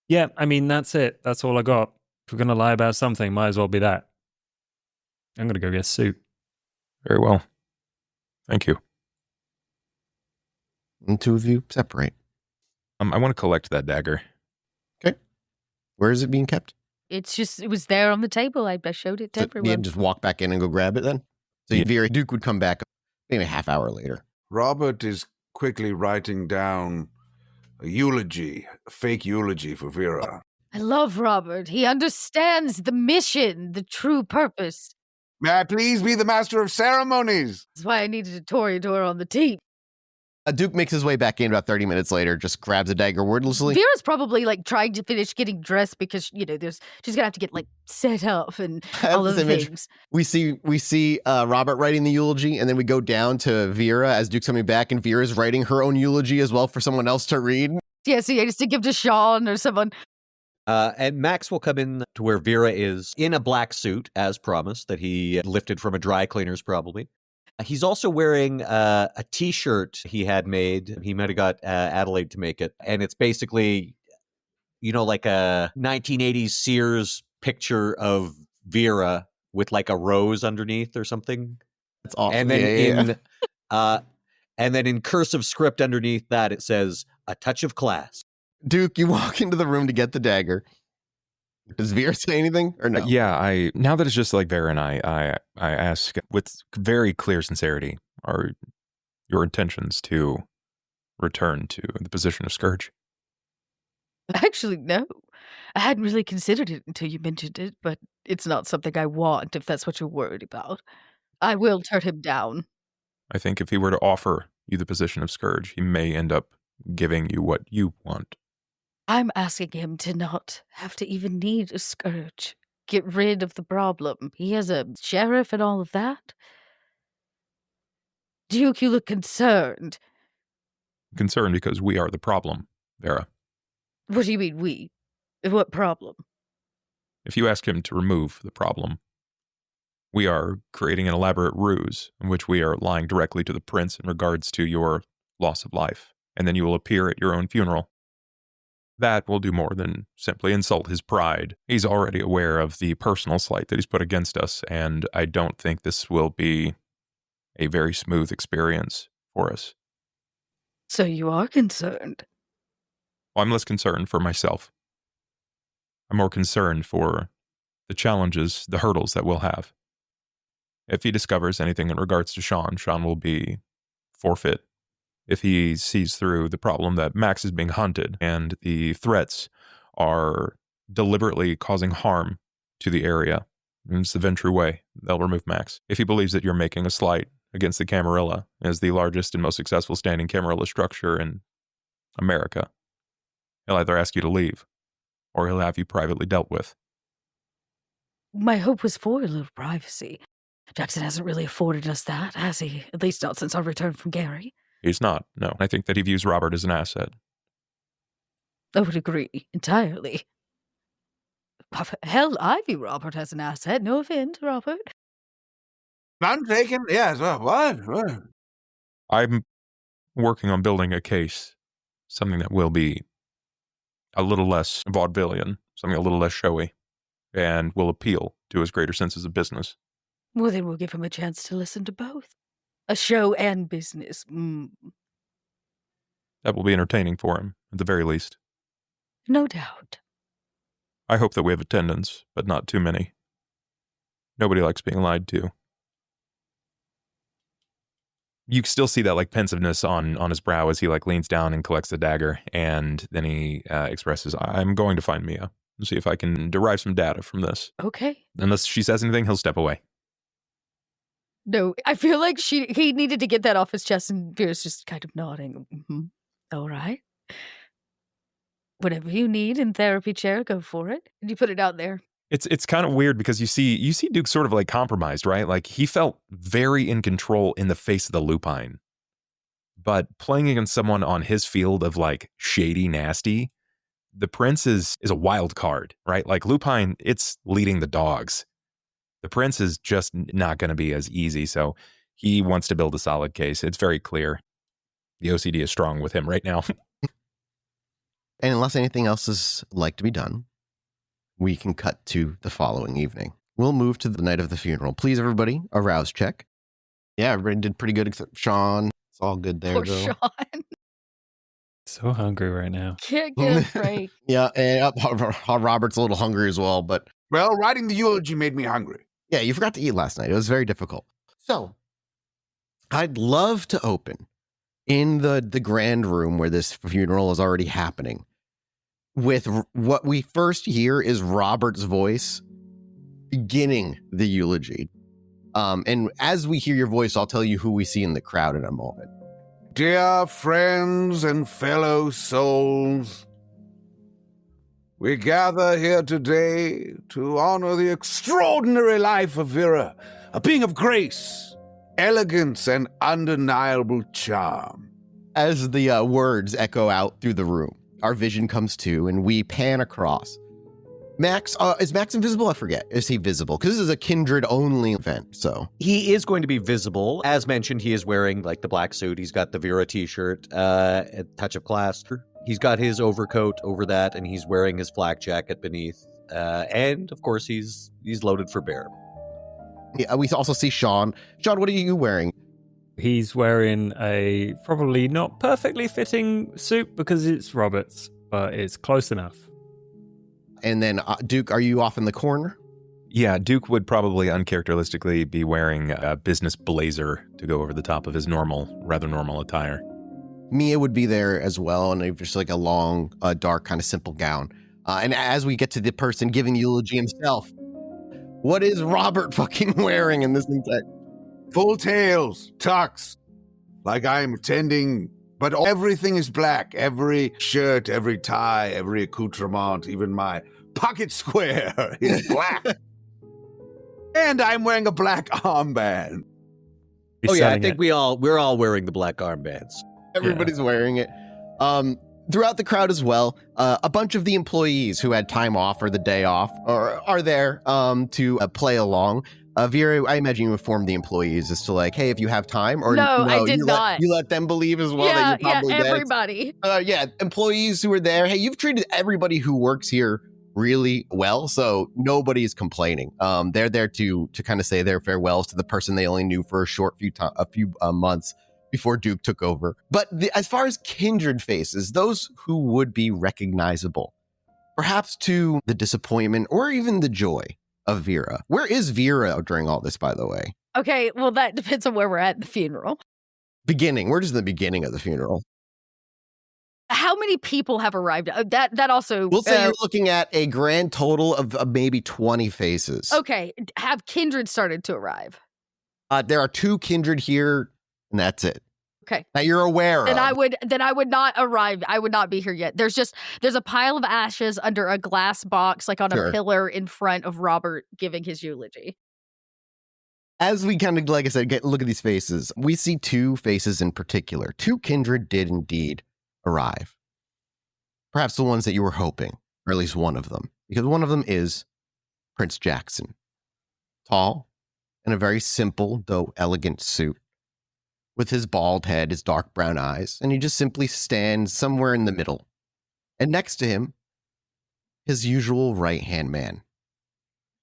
E: Yeah, I mean, that's it. That's all I got. If we're going to lie about something, might as well be that. I'm going to go get a suit.
D: Very well. Thank you.
B: And two of you separate.
D: I want to collect that dagger.
B: Okay. Where is it being kept?
C: It was there on the table. I showed it to everyone.
B: You just walk back in and go grab it then? So Vera Duke would come back maybe a half hour later.
H: Robert is quickly writing down a eulogy, a fake eulogy for Vera.
C: I love Robert. He understands the mission, the true purpose.
H: May I please be the master of ceremonies?
C: That's why I needed a Toreador on the team.
B: Duke makes his way back in about 30 minutes later, just grabs a dagger wordlessly.
C: Vera's probably like trying to finish getting dressed because, she's going to have to get like set up and all of the things.
B: We see Robert writing the eulogy, and then we go down to Vera as Duke's coming back, and Vera's writing her own eulogy as well for someone else to read.
C: Yeah, so just to give to Shawn or someone.
G: And Max will come in to where Vera is in a black suit, as promised, that he lifted from a dry cleaner's probably. He's also wearing a T-shirt he had made. He might have got Adelaide to make it. And it's basically, like a 1980s Sears picture of Vera with like a rose underneath or something.
B: That's awesome.
G: And then and then in cursive script underneath that, it says, "A touch of class."
B: Duke, you walk into the room to get the dagger. Does Vera say anything or no?
D: Yeah, now that it's just like Vera and I ask with very clear sincerity, are your intentions to return to the position of Scourge?
C: Actually, no. I hadn't really considered it until you mentioned it, but it's not something I want if that's what you're worried about. I will turn him down.
D: I think if he were to offer you the position of Scourge, he may end up giving you what you want.
C: I'm asking him to not have to even need a scourge. Get rid of the problem. He has a sheriff and all of that. Duke, you look concerned.
D: Concerned because we are the problem, Vera.
C: What do you mean, we? What problem?
D: If you ask him to remove the problem, we are creating an elaborate ruse in which we are lying directly to the prince in regards to your loss of life, and then you will appear at your own funeral. That will do more than simply insult his pride. He's already aware of the personal slight that he's put against us, and I don't think this will be a very smooth experience for us.
C: So you are concerned?
D: Well, I'm less concerned for myself. I'm more concerned for the challenges, the hurdles that we'll have. If he discovers anything in regards to Shawn, Shawn will be forfeit. If he sees through the problem that Max is being hunted and the threats are deliberately causing harm to the area, and it's the Ventrue way, they'll remove Max. If he believes that you're making a slight against the Camarilla as the largest and most successful standing Camarilla structure in America, he'll either ask you to leave or he'll have you privately dealt with.
C: My hope was for a little privacy. Jackson hasn't really afforded us that, has he? At least not since our return from Gary.
D: He's not, no. I think that he views Robert as an asset.
C: I would agree entirely. Hell, I view Robert as an asset. No offense, Robert.
H: None taken? Yes. What?
D: I'm working on building a case, something that will be a little less vaudevillian, something a little less showy, and will appeal to his greater senses of business.
C: Well, then we'll give him a chance to listen to both. A show and business.
D: That will be entertaining for him, at the very least.
C: No doubt.
D: I hope that we have attendance, but not too many. Nobody likes being lied to. You still see that pensiveness on his brow as he leans down and collects the dagger, and then he expresses, "I'm going to find Mia and see if I can derive some data from this."
C: Okay.
D: Unless she says anything, he'll step away.
C: No, I feel like he needed to get that off his chest, and Vera's just kind of nodding. Mm-hmm. All right. Whatever you need in therapy chair, go for it. And you put it out there.
D: It's kind of weird because you see Duke sort of compromised, right? He felt very in control in the face of the lupine. But playing against someone on his field of shady nasty, the prince is a wild card, right? Lupine, it's leading the dogs. The prince is just not going to be as easy, so he wants to build a solid case. It's very clear. The OCD is strong with him right now.
B: And unless anything else is to be done, we can cut to the following evening. We'll move to the night of the funeral. Please, everybody, a rouse check. Yeah, everybody did pretty good except Shawn. It's all good there,
C: Poor
B: though.
C: Shawn.
E: So hungry right now.
C: Can't get a break.
B: Yeah, and Robert's a little hungry as well, but...
H: Well, writing the eulogy made me hungry.
B: Yeah, you forgot to eat last night. It was very difficult. So, I'd love to open in the grand room where this funeral is already happening with what we first hear is Robert's voice beginning the eulogy. And as we hear your voice, I'll tell you who we see in the crowd in a moment.
H: Dear friends and fellow souls, we gather here today to honor the extraordinary life of Vera, a being of grace, elegance, and undeniable charm.
B: As the words echo out through the room, our vision comes to, and we pan across Max, is Max invisible? I forget. Is he visible? Because this is a kindred-only event, so.
G: He is going to be visible. As mentioned, he is wearing like the black suit. He's got the Vera t-shirt, a touch of class. He's got his overcoat over that, and he's wearing his flak jacket beneath. And, of course, he's loaded for bear.
B: Yeah, we also see Shawn. Shawn, what are you wearing?
E: He's wearing a probably not perfectly fitting suit because it's Robert's, but it's close enough.
B: And then, Duke, are you off in the corner?
D: Yeah, Duke would probably uncharacteristically be wearing a business blazer to go over the top of his rather normal attire.
B: Mia would be there as well, and just like a long, dark, kind of simple gown. And as we get to the person giving the eulogy himself, what is Robert fucking wearing in this entire...
H: Full tails, tux, like I'm attending, but everything is black. Every shirt, every tie, every accoutrement, even my pocket square is black. And I'm wearing a black armband.
G: I think we're all wearing the black armbands.
B: Everybody's wearing it. Throughout the crowd as well, a bunch of the employees who had time off or the day off are there to play along. Vera, I imagine you informed the employees as to like, hey, if you have time, or
C: no, I did not.
B: You let them believe as well.
C: Yeah,
B: that you're probably
C: everybody.
B: Employees who are there. Hey, you've treated everybody who works here really well, so nobody's complaining. They're there to kind of say their farewells to the person they only knew for a short few months before Duke took over. But as far as kindred faces, those who would be recognizable, perhaps to the disappointment or even the joy of Vera. Where is Vera during all this, by the way?
C: Okay, well, that depends on where we're at the funeral.
B: Beginning. Where does the beginning of the funeral?
C: How many people have arrived? That also...
B: We'll say you're looking at a grand total of maybe 20 faces.
C: Okay, have kindred started to arrive?
B: There are 2 kindred here, and that's it.
C: Okay.
B: That you're aware of.
C: Then I would not arrive. I would not be here yet. There's a pile of ashes under a glass box, like on a pillar in front of Robert giving his eulogy.
B: As we kind of, like I said, look at these faces, we see 2 faces in particular. 2 kindred did indeed arrive. Perhaps the ones that you were hoping, or at least one of them. Because one of them is Prince Jackson. Tall, in a very simple, though elegant suit. With his bald head, his dark brown eyes, and he just simply stands somewhere in the middle. And next to him, his usual right-hand man,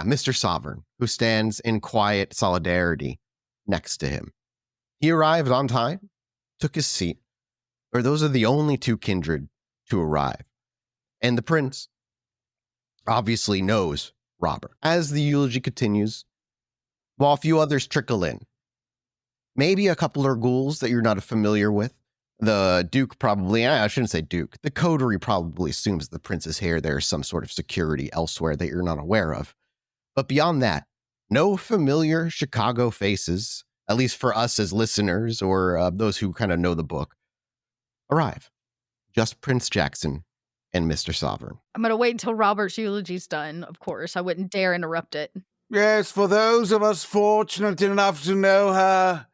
B: Mr. Sovereign, who stands in quiet solidarity next to him. He arrived on time, took his seat, or those are the only 2 kindred to arrive. And the prince obviously knows Robert. As the eulogy continues, while a few others trickle in, maybe a couple are ghouls that you're not familiar with. The Duke probably, I shouldn't say Duke, the coterie probably assumes the prince is here. There's some sort of security elsewhere that you're not aware of. But beyond that, no familiar Chicago faces, at least for us as listeners or those who kind of know the book, arrive. Just Prince Jackson and Mr. Sovereign.
C: I'm going to wait until Robert's eulogy's done, of course. I wouldn't dare interrupt it.
H: Yes, for those of us fortunate enough to know her,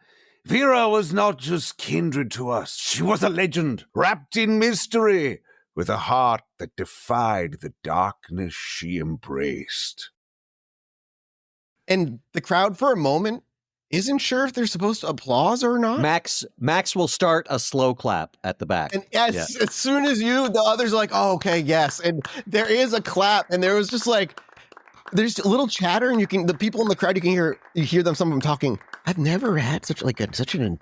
H: Vera was not just kindred to us. She was a legend, wrapped in mystery, with a heart that defied the darkness she embraced.
B: And the crowd, for a moment, isn't sure if they're supposed to applause or not.
G: Max will start a slow clap at the back.
B: And as soon as the others are like, oh, okay, yes. And there is a clap, and there was just like, there's a little chatter, and the people in the crowd, you hear them, some of them talking. I've never had such an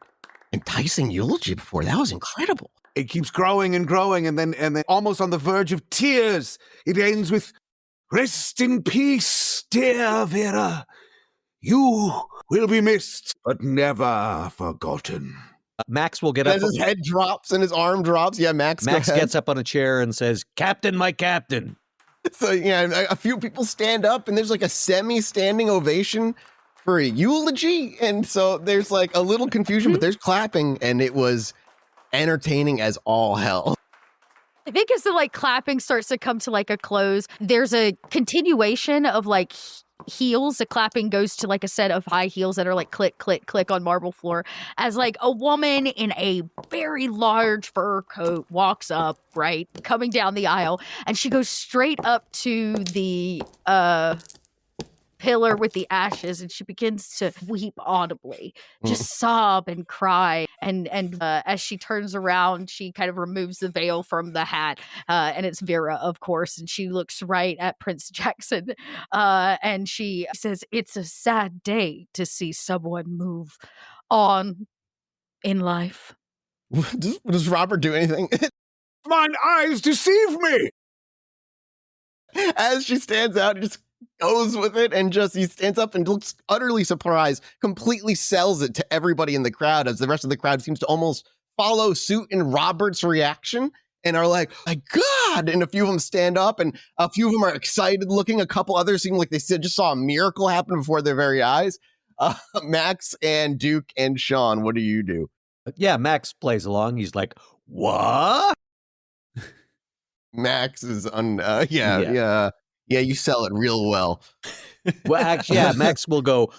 B: enticing eulogy before. That was incredible.
H: It keeps growing and growing, and then almost on the verge of tears, it ends with, "Rest in peace, dear Vera. You will be missed, but never forgotten."
G: Max will get up.
B: As his head drops and his arm drops. Yeah, Max
G: gets up on a chair and says, "Captain, my captain."
B: So, a few people stand up, and there's like a semi-standing ovation for a eulogy. And so there's like a little confusion, but there's clapping, and it was entertaining as all hell.
C: I think as the clapping starts to come to a close, there's a continuation of heels. The clapping goes to like a set of high heels that are like click, click, click on marble floor as like a woman in a very large fur coat walks up, right, coming down the aisle, and she goes straight up to the pillar with the ashes, and she begins to weep audibly, just sob and cry. And as she turns around, she kind of removes the veil from the hat, and it's Vera, of course, and she looks right at Prince Jackson, and she says, "It's a sad day to see someone move on in life."
B: Does Robert do anything?
H: Mine eyes deceive me.
B: As she stands out, just goes with it, and just he stands up and looks utterly surprised, completely sells it to everybody in the crowd, as the rest of the crowd seems to almost follow suit in Robert's reaction and are like, "My God!" And a few of them stand up, and a few of them are excited looking. A couple others seem like they just saw a miracle happen before their very eyes. Max and Duke and Shawn, what do you do?
G: Yeah, Max plays along. He's like, "What?"
B: Max is yeah, you sell it real well.
G: Well, actually, yeah, Max will go,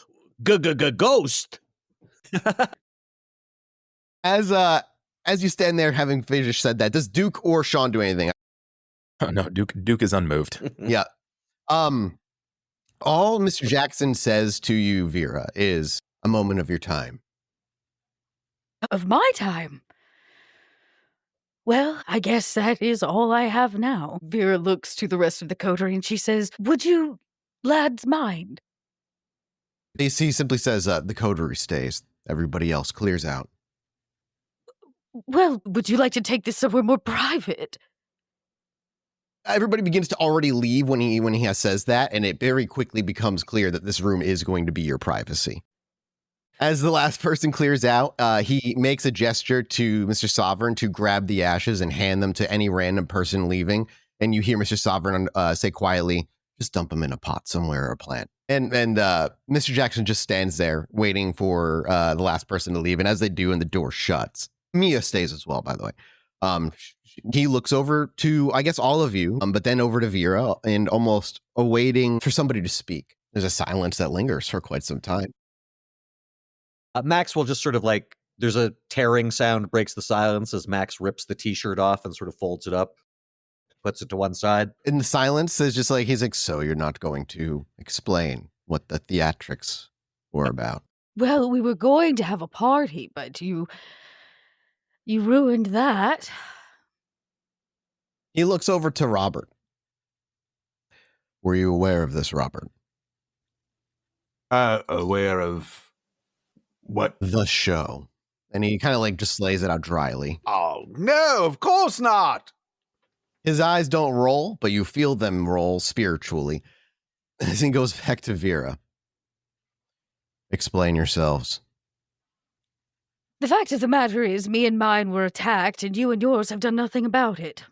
G: "Ghost."
B: As you stand there having finished said that, does Duke or Shawn do anything?
D: Oh, no, Duke is unmoved.
B: Yeah. All Mr. Jackson says to you, Vera, is a moment of your time.
C: Of my time? Well, I guess that is all I have now. Vera looks to the rest of the coterie and she says, "Would you lads mind?"
B: He simply says, the coterie stays. Everybody else clears out.
C: Well, would you like to take this somewhere more private?
B: Everybody begins to already leave when he says that, and it very quickly becomes clear that this room is going to be your privacy. As the last person clears out, he makes a gesture to Mr. Sovereign to grab the ashes and hand them to any random person leaving. And you hear Mr. Sovereign say quietly, "Just dump them in a pot somewhere or a plant." And Mr. Jackson just stands there waiting for the last person to leave. And as they do, and the door shuts, Mia stays as well, by the way. He looks over to, I guess, all of you, but then over to Vera and almost awaiting for somebody to speak. There's a silence that lingers for quite some time.
G: Max will just sort of like, there's a tearing sound, breaks the silence as Max rips the t-shirt off and sort of folds it up, puts it to one side.
B: In the silence, there's just like, he's like, "So you're not going to explain what the theatrics were about?"
C: Well, we were going to have a party, but you ruined that.
B: He looks over to Robert. "Were you aware of this, Robert?"
H: Aware of what?
B: "The show." And he kind of like just lays it out dryly.
H: Oh, no, of course not.
B: His eyes don't roll, but you feel them roll spiritually. As he goes back to Vera. "Explain yourselves."
C: The fact of the matter is, me and mine were attacked, and you and yours have done nothing about it.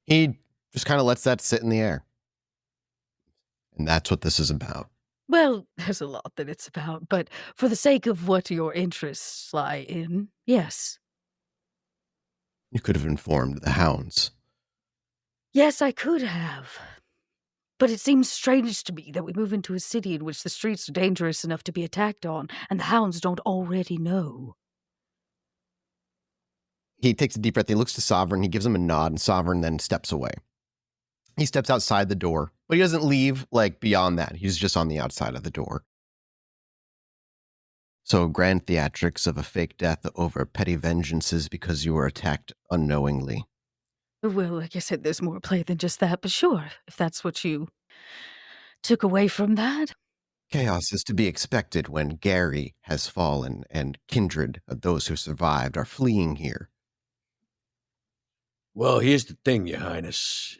B: He just kind of lets that sit in the air. And that's what this is about.
C: Well, there's a lot that it's about, but for the sake of what your interests lie in, yes.
B: You could have informed the hounds.
C: Yes, I could have. But it seems strange to me that we move into a city in which the streets are dangerous enough to be attacked on, and the hounds don't already know.
B: He takes a deep breath. He looks to Sovereign. He gives him a nod, and Sovereign then steps away. He steps outside the door, but he doesn't leave like beyond that. He's just on the outside of the door. "So grand theatrics of a fake death over petty vengeances because you were attacked unknowingly."
C: Well, like I said, there's more play than just that, but sure, if that's what you took away from that.
B: Chaos is to be expected when Gary has fallen and kindred of those who survived are fleeing here.
F: Well, here's the thing, Your Highness.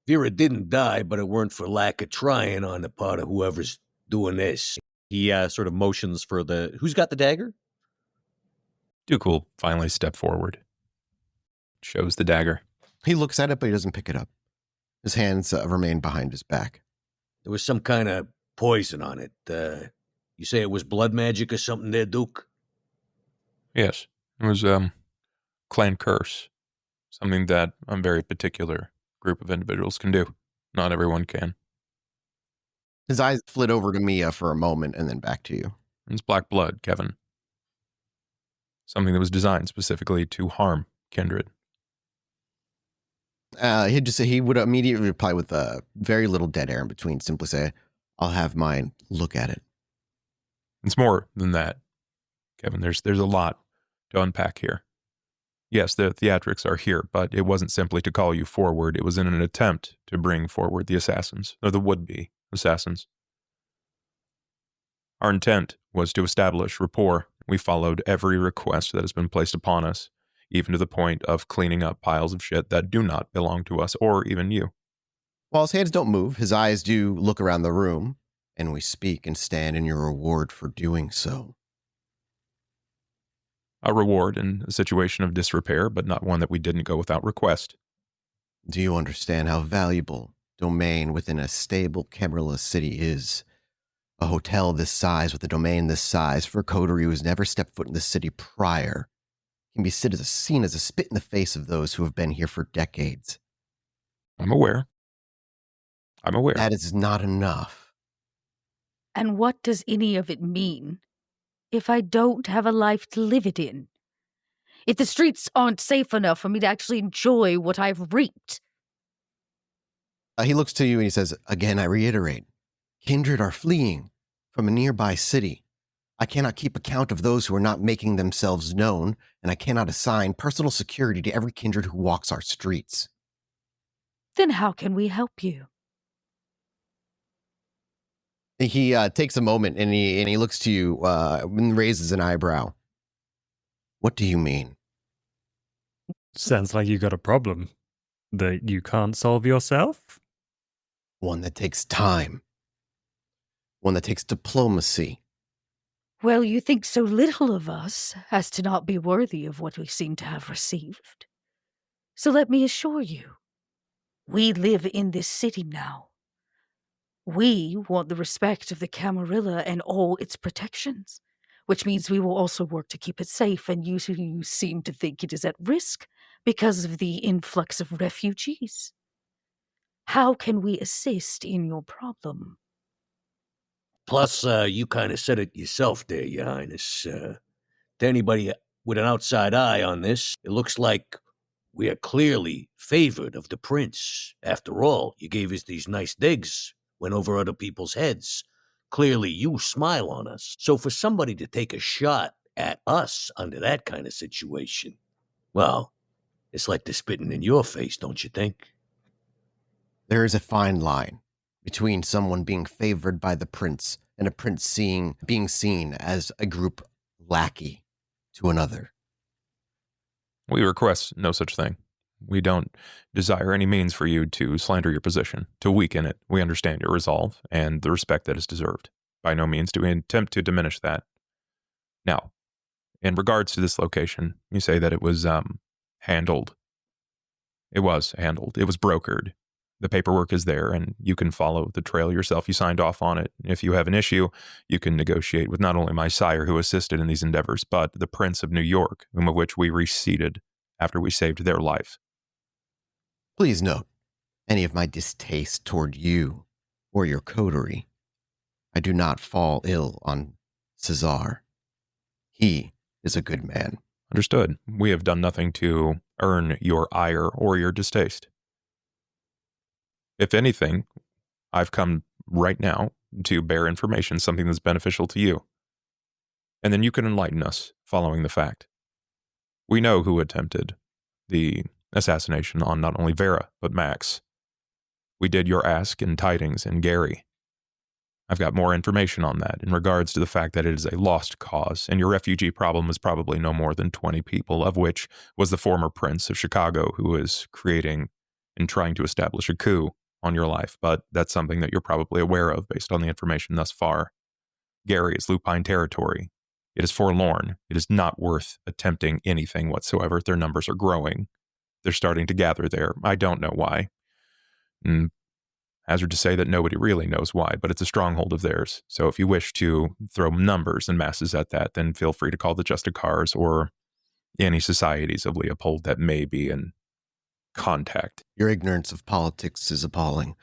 F: Vera didn't die, but it weren't for lack of trying on the part of whoever's doing this.
G: He sort of motions for who's got the dagger?
D: Duke will finally step forward. Shows the dagger.
B: He looks at it, but he doesn't pick it up. His hands remain behind his back.
F: There was some kind of poison on it. You say it was blood magic or something there, Duke?
D: Yes, it was clan curse. Something that a very particular group of individuals can do. Not everyone can.
B: His eyes flit over to Mia for a moment and then back to you.
D: It's black blood, Kevin. Something that was designed specifically to harm kindred.
B: He would immediately reply with very little dead air in between, simply say, I'll have mine look at it.
D: It's more than that, Kevin. There's a lot to unpack here. Yes, the theatrics are here, but it wasn't simply to call you forward. It was in an attempt to bring forward the assassins, or the would-be assassins. Our intent was to establish rapport. We followed every request that has been placed upon us, even to the point of cleaning up piles of shit that do not belong to us or even you.
B: While his hands don't move, his eyes do look around the room, and we speak and stand in your reward for doing so.
D: A reward in a situation of disrepair, but not one that we didn't go without request.
B: Do you understand how valuable domain within a stable cameraless city is? A hotel this size with a domain this size for a coterie who has never stepped foot in the city prior can be seen as a spit in the face of those who have been here for decades.
D: I'm aware.
B: That is not enough.
C: And what does any of it mean if I don't have a life to live it in? If the streets aren't safe enough for me to actually enjoy what I've reaped?
B: He looks to you and he says, again, I reiterate, kindred are fleeing from a nearby city. I cannot keep account of those who are not making themselves known, and I cannot assign personal security to every kindred who walks our streets.
C: Then how can we help you?
B: He takes a moment and he looks to you and raises an eyebrow. What do you mean?
E: Sounds like you got a problem that you can't solve yourself.
B: One that takes time. One that takes diplomacy.
C: Well, you think so little of us as to not be worthy of what we seem to have received. So let me assure you, we live in this city now. We want the respect of the Camarilla and all its protections, which means we will also work to keep it safe, and you seem to think it is at risk because of the influx of refugees. How can we assist in your problem?
F: Plus, you kind of said it yourself there, Your Highness. To anybody with an outside eye on this, it looks like we are clearly favored of the prince. After all, you gave us these nice digs, went over other people's heads. Clearly, you smile on us. So for somebody to take a shot at us under that kind of situation, well, it's like they're spitting in your face, don't you think?
B: There is a fine line between someone being favored by the prince and a prince being seen as a group lackey to another.
D: We request no such thing. We don't desire any means for you to slander your position, to weaken it. We understand your resolve and the respect that is deserved. By no means do we attempt to diminish that. Now, in regards to this location, you say that it was handled. It was handled. It was brokered. The paperwork is there, and you can follow the trail yourself. You signed off on it. If you have an issue, you can negotiate with not only my sire who assisted in these endeavors, but the Prince of New York, whom of which we reseated after we saved their life.
B: Please note, any of my distaste toward you or your coterie, I do not fall ill on Cesar. He is a good man.
D: Understood. We have done nothing to earn your ire or your distaste. If anything, I've come right now to bear information, something that's beneficial to you. And then you can enlighten us following the fact. We know who attempted the assassination on not only Vera, but Max. We did your ask in tidings in Gary. I've got more information on that in regards to the fact that it is a lost cause, and your refugee problem is probably no more than 20 people, of which was the former Prince of Chicago who is creating and trying to establish a coup on your life, but that's something that you're probably aware of based on the information thus far. Gary is lupine territory. It is forlorn. It is not worth attempting anything whatsoever. Their numbers are growing. They're starting to gather there. I don't know why. Hazard to say that nobody really knows why, but it's a stronghold of theirs. So if you wish to throw numbers and masses at that, then feel free to call the Justicars or any societies of Leopold that may be in contact.
B: Your ignorance of politics is appalling.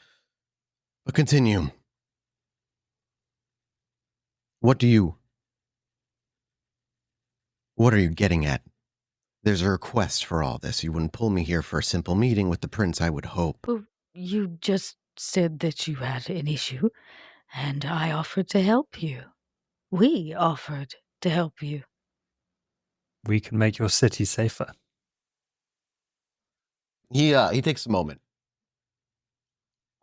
B: But continue. What are you getting at? There's a request for all this. You wouldn't pull me here for a simple meeting with the prince, I would hope.
A: Well, you just said that you had an issue, and I offered to help you. We offered to help you.
E: We can make your city safer.
B: He takes a moment.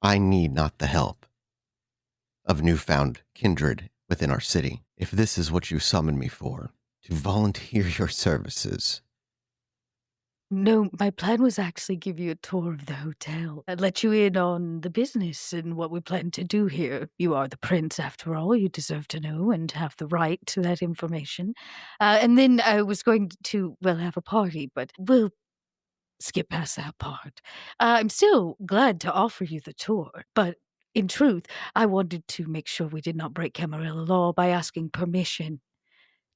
B: I need not the help of newfound kindred within our city. If this is what you summoned me for, to volunteer your services.
A: No, my plan was actually give you a tour of the hotel. I'd let you in on the business and what we plan to do here. You are the prince, after all. You deserve to know and have the right to that information. And then I was going to, have a party, but we'll skip past that part. I'm still glad to offer you the tour, but in truth, I wanted to make sure we did not break Camarilla law by asking permission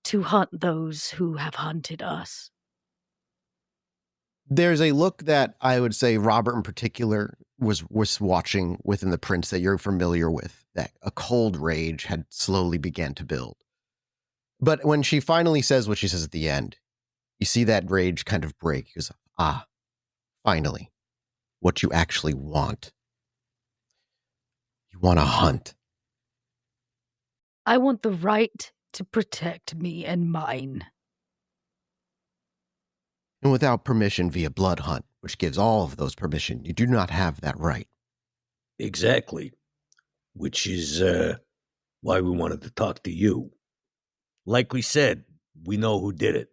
A: to hunt those who have hunted us.
B: There's a look that I would say Robert in particular was watching within the prince that you're familiar with, that a cold rage had slowly began to build. But when she finally says what she says at the end, you see that rage kind of break. He goes, finally, what you actually want. You want to hunt.
A: I want the right to protect me and mine.
B: And without permission via blood hunt, which gives all of those permission, you do not have that right.
F: Exactly. Which is why we wanted to talk to you. Like we said, we know who did it.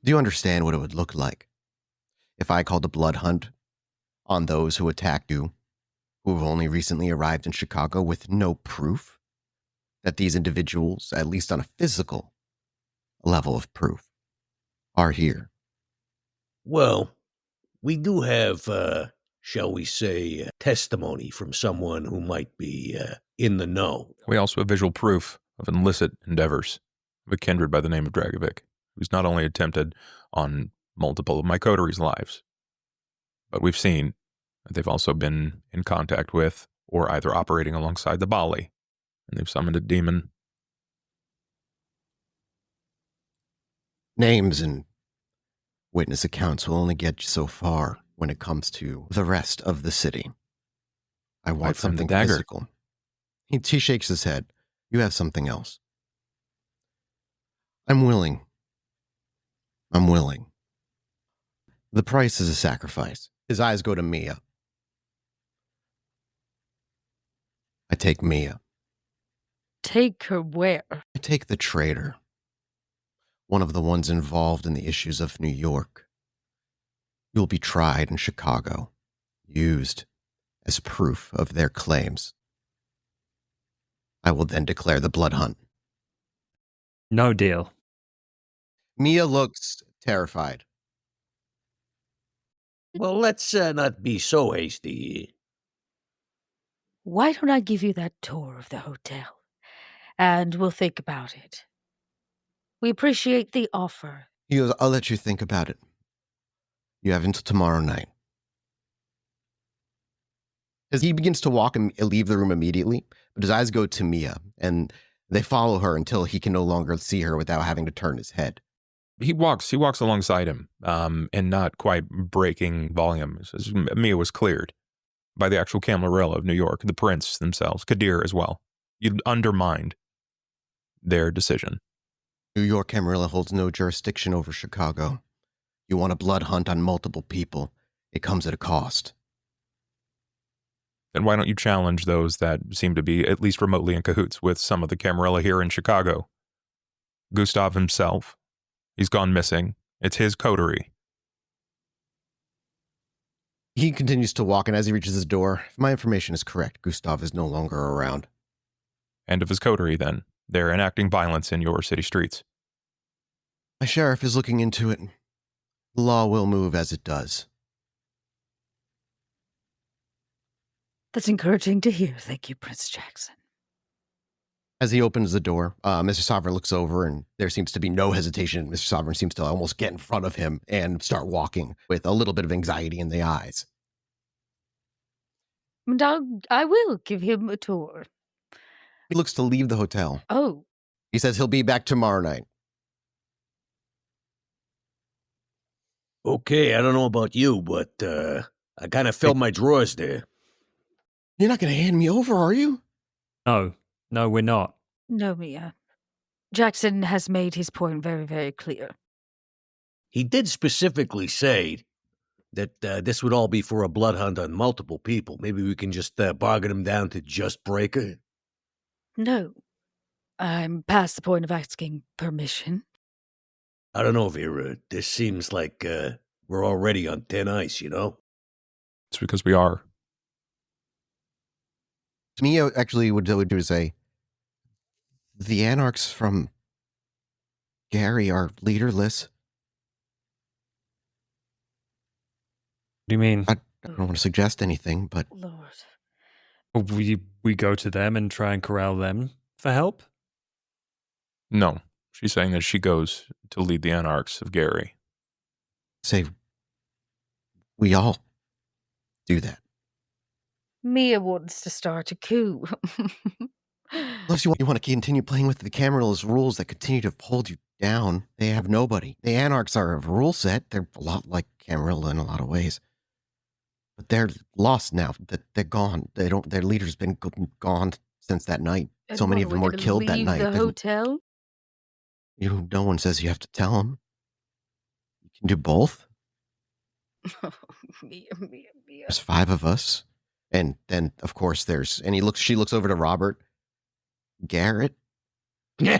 B: Do you understand what it would look like if I called a blood hunt on those who attacked you, who have only recently arrived in Chicago with no proof that these individuals, at least on a physical level of proof, are here?
F: Well, we do have, shall we say, testimony from someone who might be in the know.
D: We also have visual proof of illicit endeavors of a kindred by the name of Dragovic, who's not only attempted on multiple of my coteries' lives, but we've seen that they've also been in contact with or either operating alongside the Bali, and they've summoned a demon.
B: Names and witness accounts will only get you so far when it comes to the rest of the city. I want
D: from the
B: something
D: dagger.
B: physical. He shakes his head. You have something else. I'm willing. The price is a sacrifice. His eyes go to Mia. I take Mia.
A: Take her where?
B: I take the traitor. One of the ones involved in the issues of New York. You'll be tried in Chicago, used as proof of their claims. I will then declare the blood hunt.
E: No deal.
B: Mia looks terrified.
F: Well, let's not be so hasty.
A: Why don't I give you that tour of the hotel? And we'll think about it. We appreciate the offer.
B: He goes, I'll let you think about it. You have until tomorrow night. As he begins to walk and leave the room immediately, but his eyes go to Mia, and they follow her until he can no longer see her without having to turn his head.
D: He walks alongside him, and not quite breaking volume. As Mia was cleared by the actual Camarilla of New York, the prince themselves, Kadir as well. You'd undermined their decision.
B: New York Camarilla holds no jurisdiction over Chicago. You want a blood hunt on multiple people. It comes at a cost.
D: Then why don't you challenge those that seem to be at least remotely in cahoots with some of the Camarilla here in Chicago? Gustav himself, he's gone missing. It's his coterie.
B: He continues to walk, and as he reaches his door, if my information is correct, Gustav is no longer around.
D: End of his coterie, then. They're enacting violence in your city streets.
B: My sheriff is looking into it. The law will move as it does.
A: That's encouraging to hear. Thank you, Prince Jackson.
B: As he opens the door, Mr. Sovereign looks over, and there seems to be no hesitation. Mr. Sovereign seems to almost get in front of him and start walking with a little bit of anxiety in the eyes.
A: And I will give him a tour.
B: He looks to leave the hotel.
C: Oh,
B: He says he'll be back tomorrow night.
F: Okay, I don't know about you, but I kind of filled my drawers there.
B: You're not going to hand me over, are you?
E: No, we're not.
C: no, Mia. Jackson has made his point very, very clear.
F: He did specifically say that this would all be for a blood hunt on multiple people. Maybe we can just bargain him down to just Breaker.
C: No. I'm past the point of asking permission.
F: I don't know, Vera. This seems like we're already on thin ice, you know?
D: It's because we are.
B: Mia actually would do say, the Anarchs from Gary are leaderless.
E: What do you mean?
B: I don't want to suggest anything, but
C: Lord.
E: We go to them and try and corral them for help?
D: No. She's saying that she goes to lead the Anarchs of Gary.
B: say we all do that.
C: Mia wants to start a coup.
B: Unless you want to continue playing with the Camarill's rules that continue to hold you down. They have nobody. The Anarchs are a rule set. They're a lot like Camarilla in a lot of ways. But they're lost now. They're gone. Their leader's been gone since that night. So many of them were killed that night.
C: The hotel?
B: No one says you have to tell them. You can do both.
C: Mia.
B: There's 5 of us. And then, of course, she looks over to Robert. Garrett, you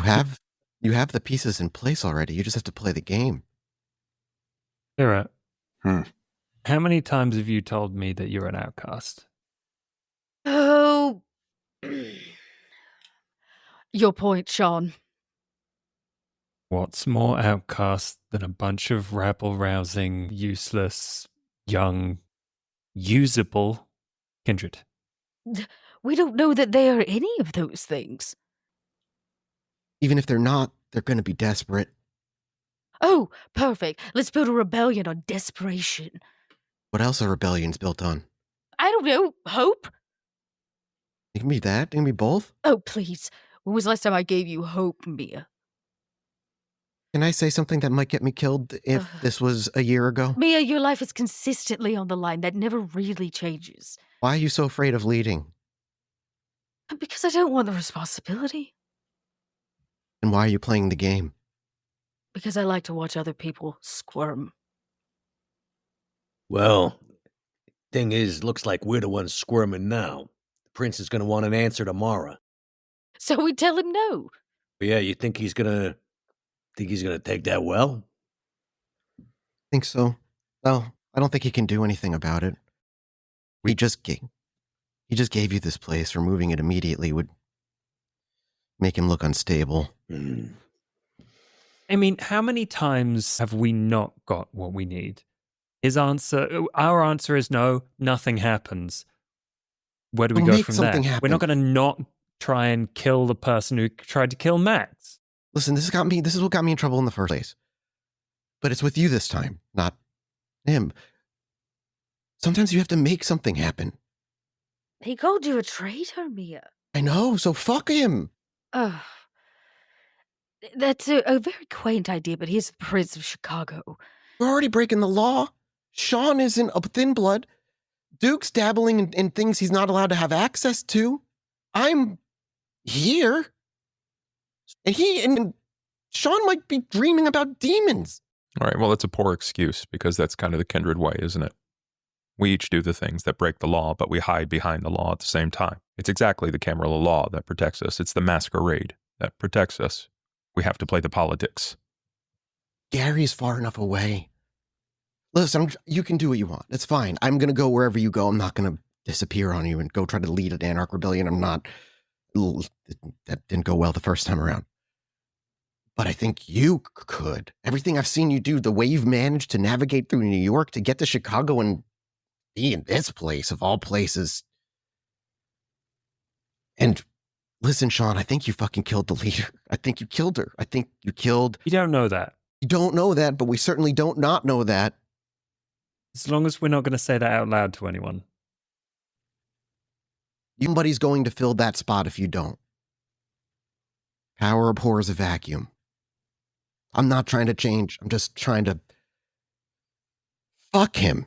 B: have the pieces in place already. You just have to play the game.
E: Vera, how many times have you told me that you're an outcast?
C: Oh. Your point, Shawn.
E: What's more outcast than a bunch of rabble-rousing, useless, young, usable kindred?
C: We don't know that they are any of those things.
B: Even if they're not, they're going to be desperate.
C: Oh, perfect. Let's build a rebellion on desperation.
B: What else are rebellions built on?
C: I don't know. Hope?
B: It can be that. It can be both.
C: Oh, please. When was the last time I gave you hope, Mia?
B: Can I say something that might get me killed if this was a year ago?
C: Mia, your life is consistently on the line. That never really changes.
B: Why are you so afraid of leading?
C: Because I don't want the responsibility.
B: And why are you playing the game?
C: Because I like to watch other people squirm.
F: Well, thing is, looks like we're the ones squirming now. The prince is going to want an answer tomorrow.
C: So we tell him no.
F: But yeah, you think he's going to take that well?
B: Think so? Well, I don't think he can do anything about it. He just gave you this place. Removing it immediately would make him look unstable.
E: I mean, how many times have we not got what we need? Our answer is no, nothing happens. Where do we go from there?
B: Happen.
E: We're not going to not try and kill the person who tried to kill Max.
B: Listen, this is what got me in trouble in the first place. But it's with you this time, not him. Sometimes you have to make something happen.
C: He called you a traitor, Mia.
B: I know, so fuck him.
C: That's a very quaint idea, but he's the Prince of Chicago.
B: We're already breaking the law. Shawn isn't a thin blood. Duke's dabbling in things he's not allowed to have access to. I'm here. And Shawn might be dreaming about demons.
D: All right, well, that's a poor excuse because that's kind of the kindred way, isn't it? We each do the things that break the law, but we hide behind the law at the same time. It's exactly the Camarilla law that protects us. It's the Masquerade that protects us. We have to play the politics.
B: Gary's far enough away. Listen, you can do what you want. It's fine. I'm going to go wherever you go. I'm not going to disappear on you and go try to lead an Anarch rebellion. I'm not. That didn't go well the first time around. But I think you could. Everything I've seen you do, the way you've managed to navigate through New York to get to Chicago and be in this place of all places. And listen, Shawn, I think you fucking killed the leader. I think you killed her. I think you killed...
E: You don't know that.
B: You don't know that, but we certainly don't not know that.
E: As long as we're not going to say that out loud to anyone.
B: Somebody's going to fill that spot if you don't. Power abhors a vacuum. I'm not trying to change. I'm just trying to fuck him.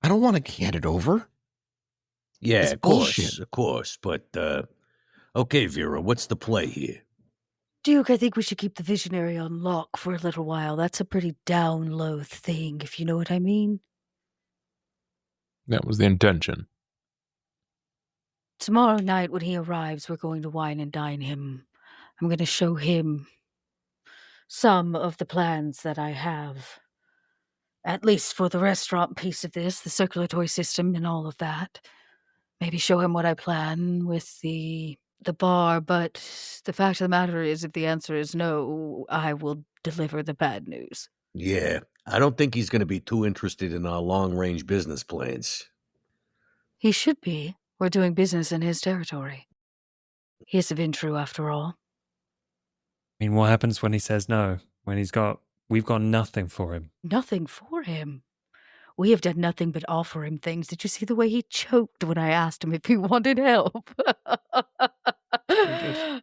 B: I don't want to hand it over.
F: Yeah,
B: It's
F: of
B: bullshit.
F: course. But, okay, Vera, what's the play here?
A: Duke, I think we should keep the visionary on lock for a little while. That's a pretty down-low thing, if you know what I mean.
D: That was the intention.
A: Tomorrow night when he arrives, we're going to wine and dine him. I'm going to show him some of the plans that I have. At least for the restaurant piece of this, the circulatory system and all of that. Maybe show him what I plan with the bar, but the fact of the matter is, if the answer is no, I will deliver the bad news.
F: Yeah, I don't think he's going to be too interested in our long-range business plans.
A: He should be. We're doing business in his territory. He is a Vintru, after all.
E: I mean, what happens when he says no? When we've got nothing for him.
A: Nothing for him. We have done nothing but offer him things. Did you see the way he choked when I asked him if he wanted help?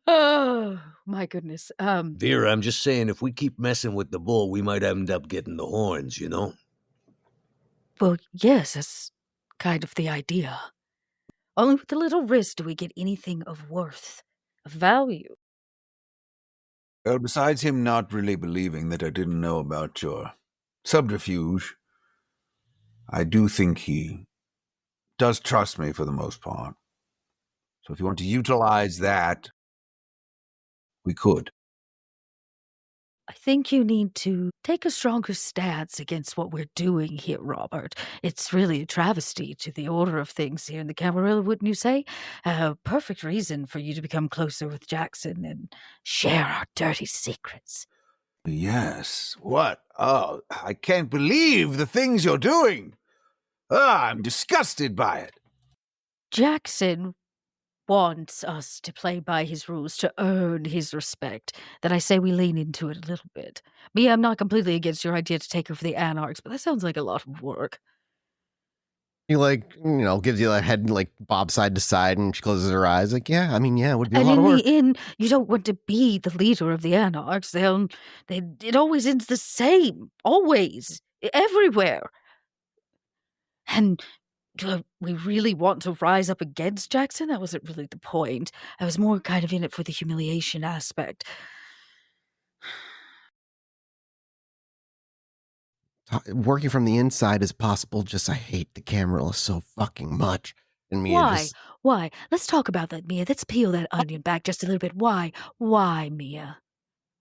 A: Oh, my goodness.
F: Vera, I'm just saying, if we keep messing with the bull, we might end up getting the horns, you know?
A: Well, yes, that's kind of the idea. Only with a little risk do we get anything of worth, of value.
H: Well, besides him not really believing that I didn't know about your subterfuge, I do think he does trust me for the most part. So if you want to utilize that, we could.
A: I think you need to take a stronger stance against what we're doing here, Robert. It's really a travesty to the order of things here in the Camarilla, wouldn't you say? A perfect reason for you to become closer with Jackson and share our dirty secrets.
H: Yes. What? Oh, I can't believe the things you're doing. I'm disgusted by it.
A: Jackson wants us to play by his rules to earn his respect. Then I say we lean into it a little bit. Me, I'm not completely against your idea to take over the Anarchs, but that sounds like a lot of work.
B: He gives you a head bob side to side, and she closes her eyes. Yeah, it would be a lot of
A: And
B: work.
A: in the end, you don't want to be the leader of the Anarchs. It always ends the same. Always. Everywhere. And do we really want to rise up against Jackson? That wasn't really the point. I was more kind of in it for the humiliation aspect.
B: Working from the inside is possible, just I hate the Camarilla so fucking much. And Mia
A: Why?
B: just...
A: Why? Let's talk about that, Mia. Let's peel that onion back just a little bit. Why? Why, Mia?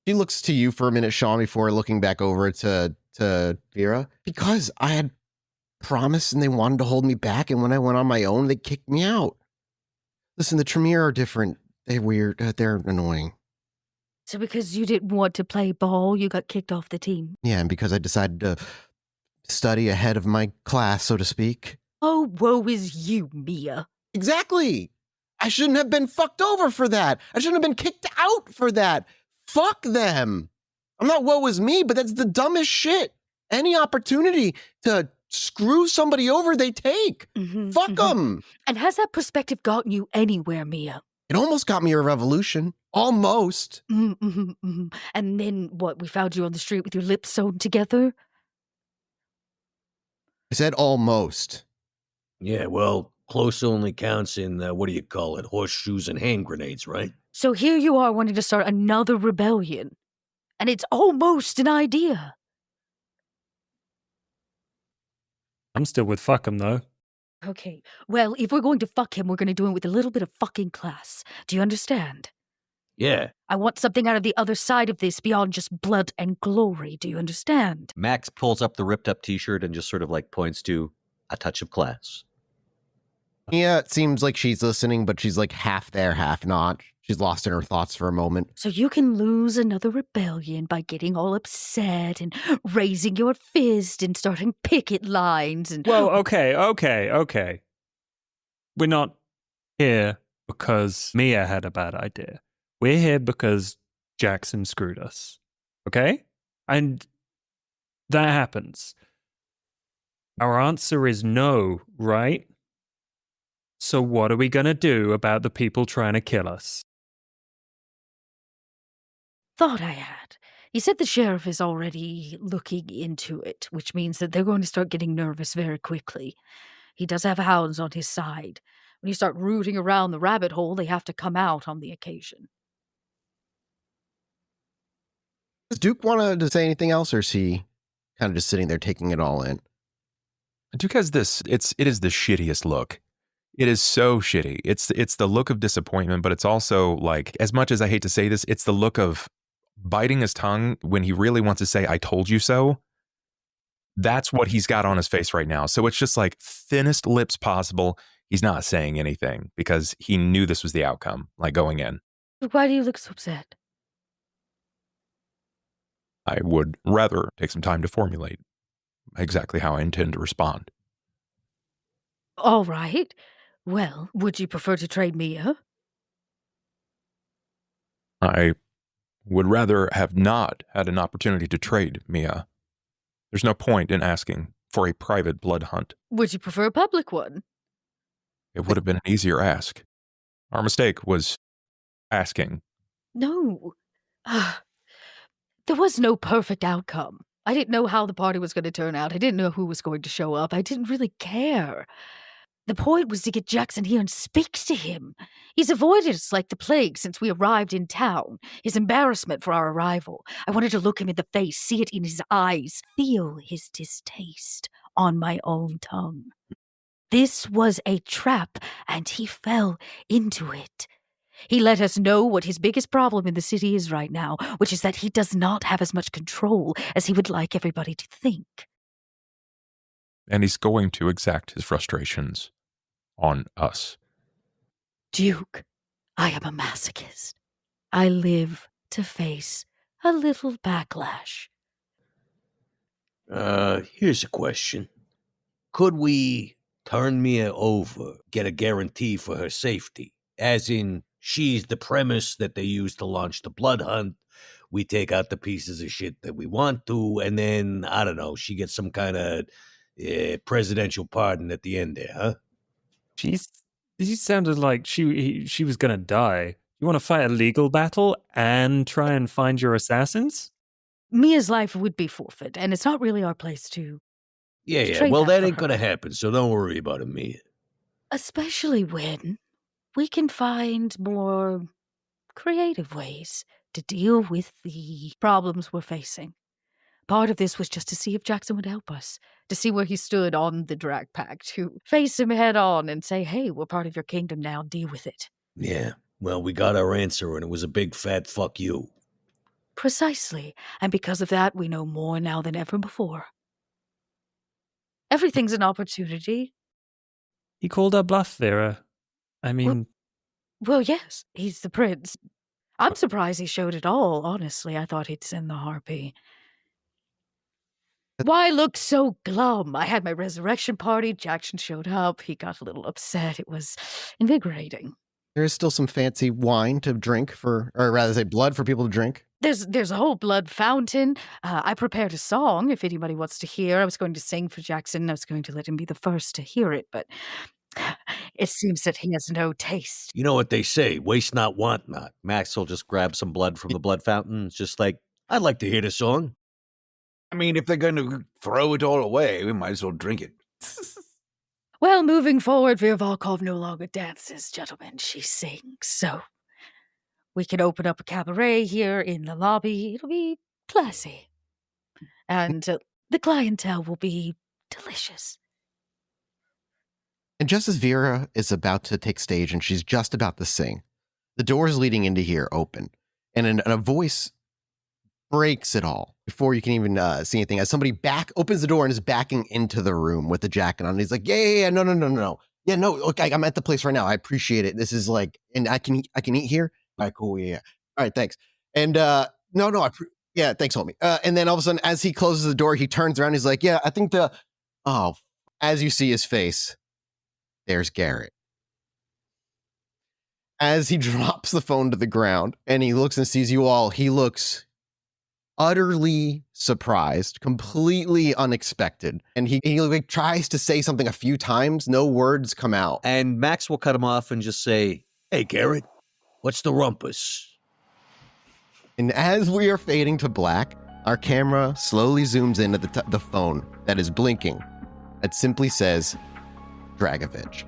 B: She looks to you for a minute, Shawn, before looking back over to Vera. Because I had promised and they wanted to hold me back, and when I went on my own, they kicked me out. Listen, the Tremere are different. They're weird. They're annoying.
A: So because you didn't want to play ball, you got kicked off the team?
B: Yeah, and because I decided to study ahead of my class, so to speak.
A: Oh, woe is you, Mia.
B: Exactly. I shouldn't have been fucked over for that. I shouldn't have been kicked out for that. Fuck them. I'm not woe is me, but that's the dumbest shit. Any opportunity to screw somebody over, they take. Fuck them.
A: And has that perspective gotten you anywhere, Mia?
B: It almost got me a revolution. Almost.
A: And then what? We found you on the street with your lips sewn together?
B: I said almost.
F: Yeah, well, close only counts in, what do you call it, horseshoes and hand grenades, right?
A: So here you are wanting to start another rebellion. And it's almost an idea.
E: I'm still with fuck him, though.
A: Okay, well, if we're going to fuck him, we're going to do it with a little bit of fucking class. Do you understand?
F: Yeah.
A: I want something out of the other side of this beyond just blood and glory. Do you understand?
G: Max pulls up the ripped up t-shirt and just sort of points to a touch of class.
B: Yeah, it seems like she's listening, but she's half there, half not. She's lost in her thoughts for a moment.
A: So you can lose another rebellion by getting all upset and raising your fist and starting picket lines and...
E: Well, okay. We're not here because Mia had a bad idea. We're here because Jackson screwed us. Okay? And that happens. Our answer is no, right? So what are we going to do about the people trying to kill us?
C: Thought I had. He said the sheriff is already looking into it, which means that they're going to start getting nervous very quickly. He does have hounds on his side. When you start rooting around the rabbit hole, they have to come out on the occasion.
B: Does Duke want to say anything else, or is he kind of just sitting there taking it all in?
D: Duke has this, it is the shittiest look. It is so shitty. It's the look of disappointment, but it's also like, as much as I hate to say this, it's the look of biting his tongue when he really wants to say, I told you so. That's what he's got on his face right now. So it's just like thinnest lips possible. He's not saying anything because he knew this was the outcome, like going in.
C: Why do you look so upset?
D: I would rather take some time to formulate exactly how I intend to respond.
C: All right. Well, would you prefer to trade Mia?
D: I would rather have not had an opportunity to trade Mia. There's no point in asking for a private blood hunt.
C: Would you prefer a public one?
D: It would have been an easier ask. Our mistake was asking.
C: No. There was no perfect outcome. I didn't know how the party was going to turn out. I didn't know who was going to show up. I didn't really care. The point was to get Jackson here and speak to him. He's avoided us like the plague since we arrived in town. His embarrassment for our arrival. I wanted to look him in the face, see it in his eyes, feel his distaste on my own tongue. This was a trap, and he fell into it. He let us know what his biggest problem in the city is right now, which is that he does not have as much control as he would like everybody to think.
D: And he's going to exact his frustrations on us.
C: Duke, I am a masochist. I live to face a little backlash.
F: Here's a question. Could we turn Mia over, get a guarantee for her safety? As in, she's the premise that they use to launch the blood hunt. We take out the pieces of shit that we want to, and then, I don't know, she gets some kind of presidential pardon at the end there, huh?
E: She sounded like she was going to die. You want to fight a legal battle and try and find your assassins?
C: Mia's life would be forfeit, and it's not really our place to.
F: Yeah. Well, that ain't going to happen, so don't worry about it, Mia.
C: Especially when we can find more creative ways to deal with the problems we're facing. Part of this was just to see if Jackson would help us, to see where he stood on the drag pack, to face him head on and say, hey, we're part of your kingdom now, deal with it.
F: Yeah, well, we got our answer, and it was a big fat fuck you.
C: Precisely, and because of that, we know more now than ever before. Everything's an opportunity.
E: He called our bluff, Vera. I mean...
C: Well, yes, he's the prince. I'm surprised he showed it all, honestly. I thought he'd send the harpy. Why look so glum? I had my resurrection party. Jackson showed up. He got a little upset. It was invigorating.
B: There is still some fancy wine to drink or rather say blood for people to drink.
C: There's a whole blood fountain. I prepared a song if anybody wants to hear. I was going to sing for Jackson. I was going to let him be the first to hear it, but it seems that he has no taste.
F: You know what they say, waste not, want not. Max will just grab some blood from the blood fountain. It's just like, I'd like to hear the song.
H: I mean, if they're going to throw it all away, we might as well drink it.
C: Well, moving forward, Vera Volkov no longer dances, gentlemen. She sings. So we can open up a cabaret here in the lobby. It'll be classy. And the clientele will be delicious.
B: And just as Vera is about to take stage and she's just about to sing, the doors leading into here open. And a voice breaks it all before you can even see anything. As somebody opens the door and is backing into the room with the jacket on. And he's like, yeah, no. Yeah, no, look, I'm at the place right now. I appreciate it. This is like, and I can eat here? All right, cool, yeah. All right, thanks. And yeah, thanks, homie. And then all of a sudden, as he closes the door, he turns around. He's like, yeah, I think as you see his face, there's Garrett. As he drops the phone to the ground and he looks and sees you all, he looks utterly surprised, completely unexpected. And he like tries to say something a few times, no words come out.
F: And Max will cut him off and just say, "Hey, Garrett, what's the rumpus?"
B: And as we are fading to black, our camera slowly zooms in at the phone that is blinking. It simply says, Dragovich.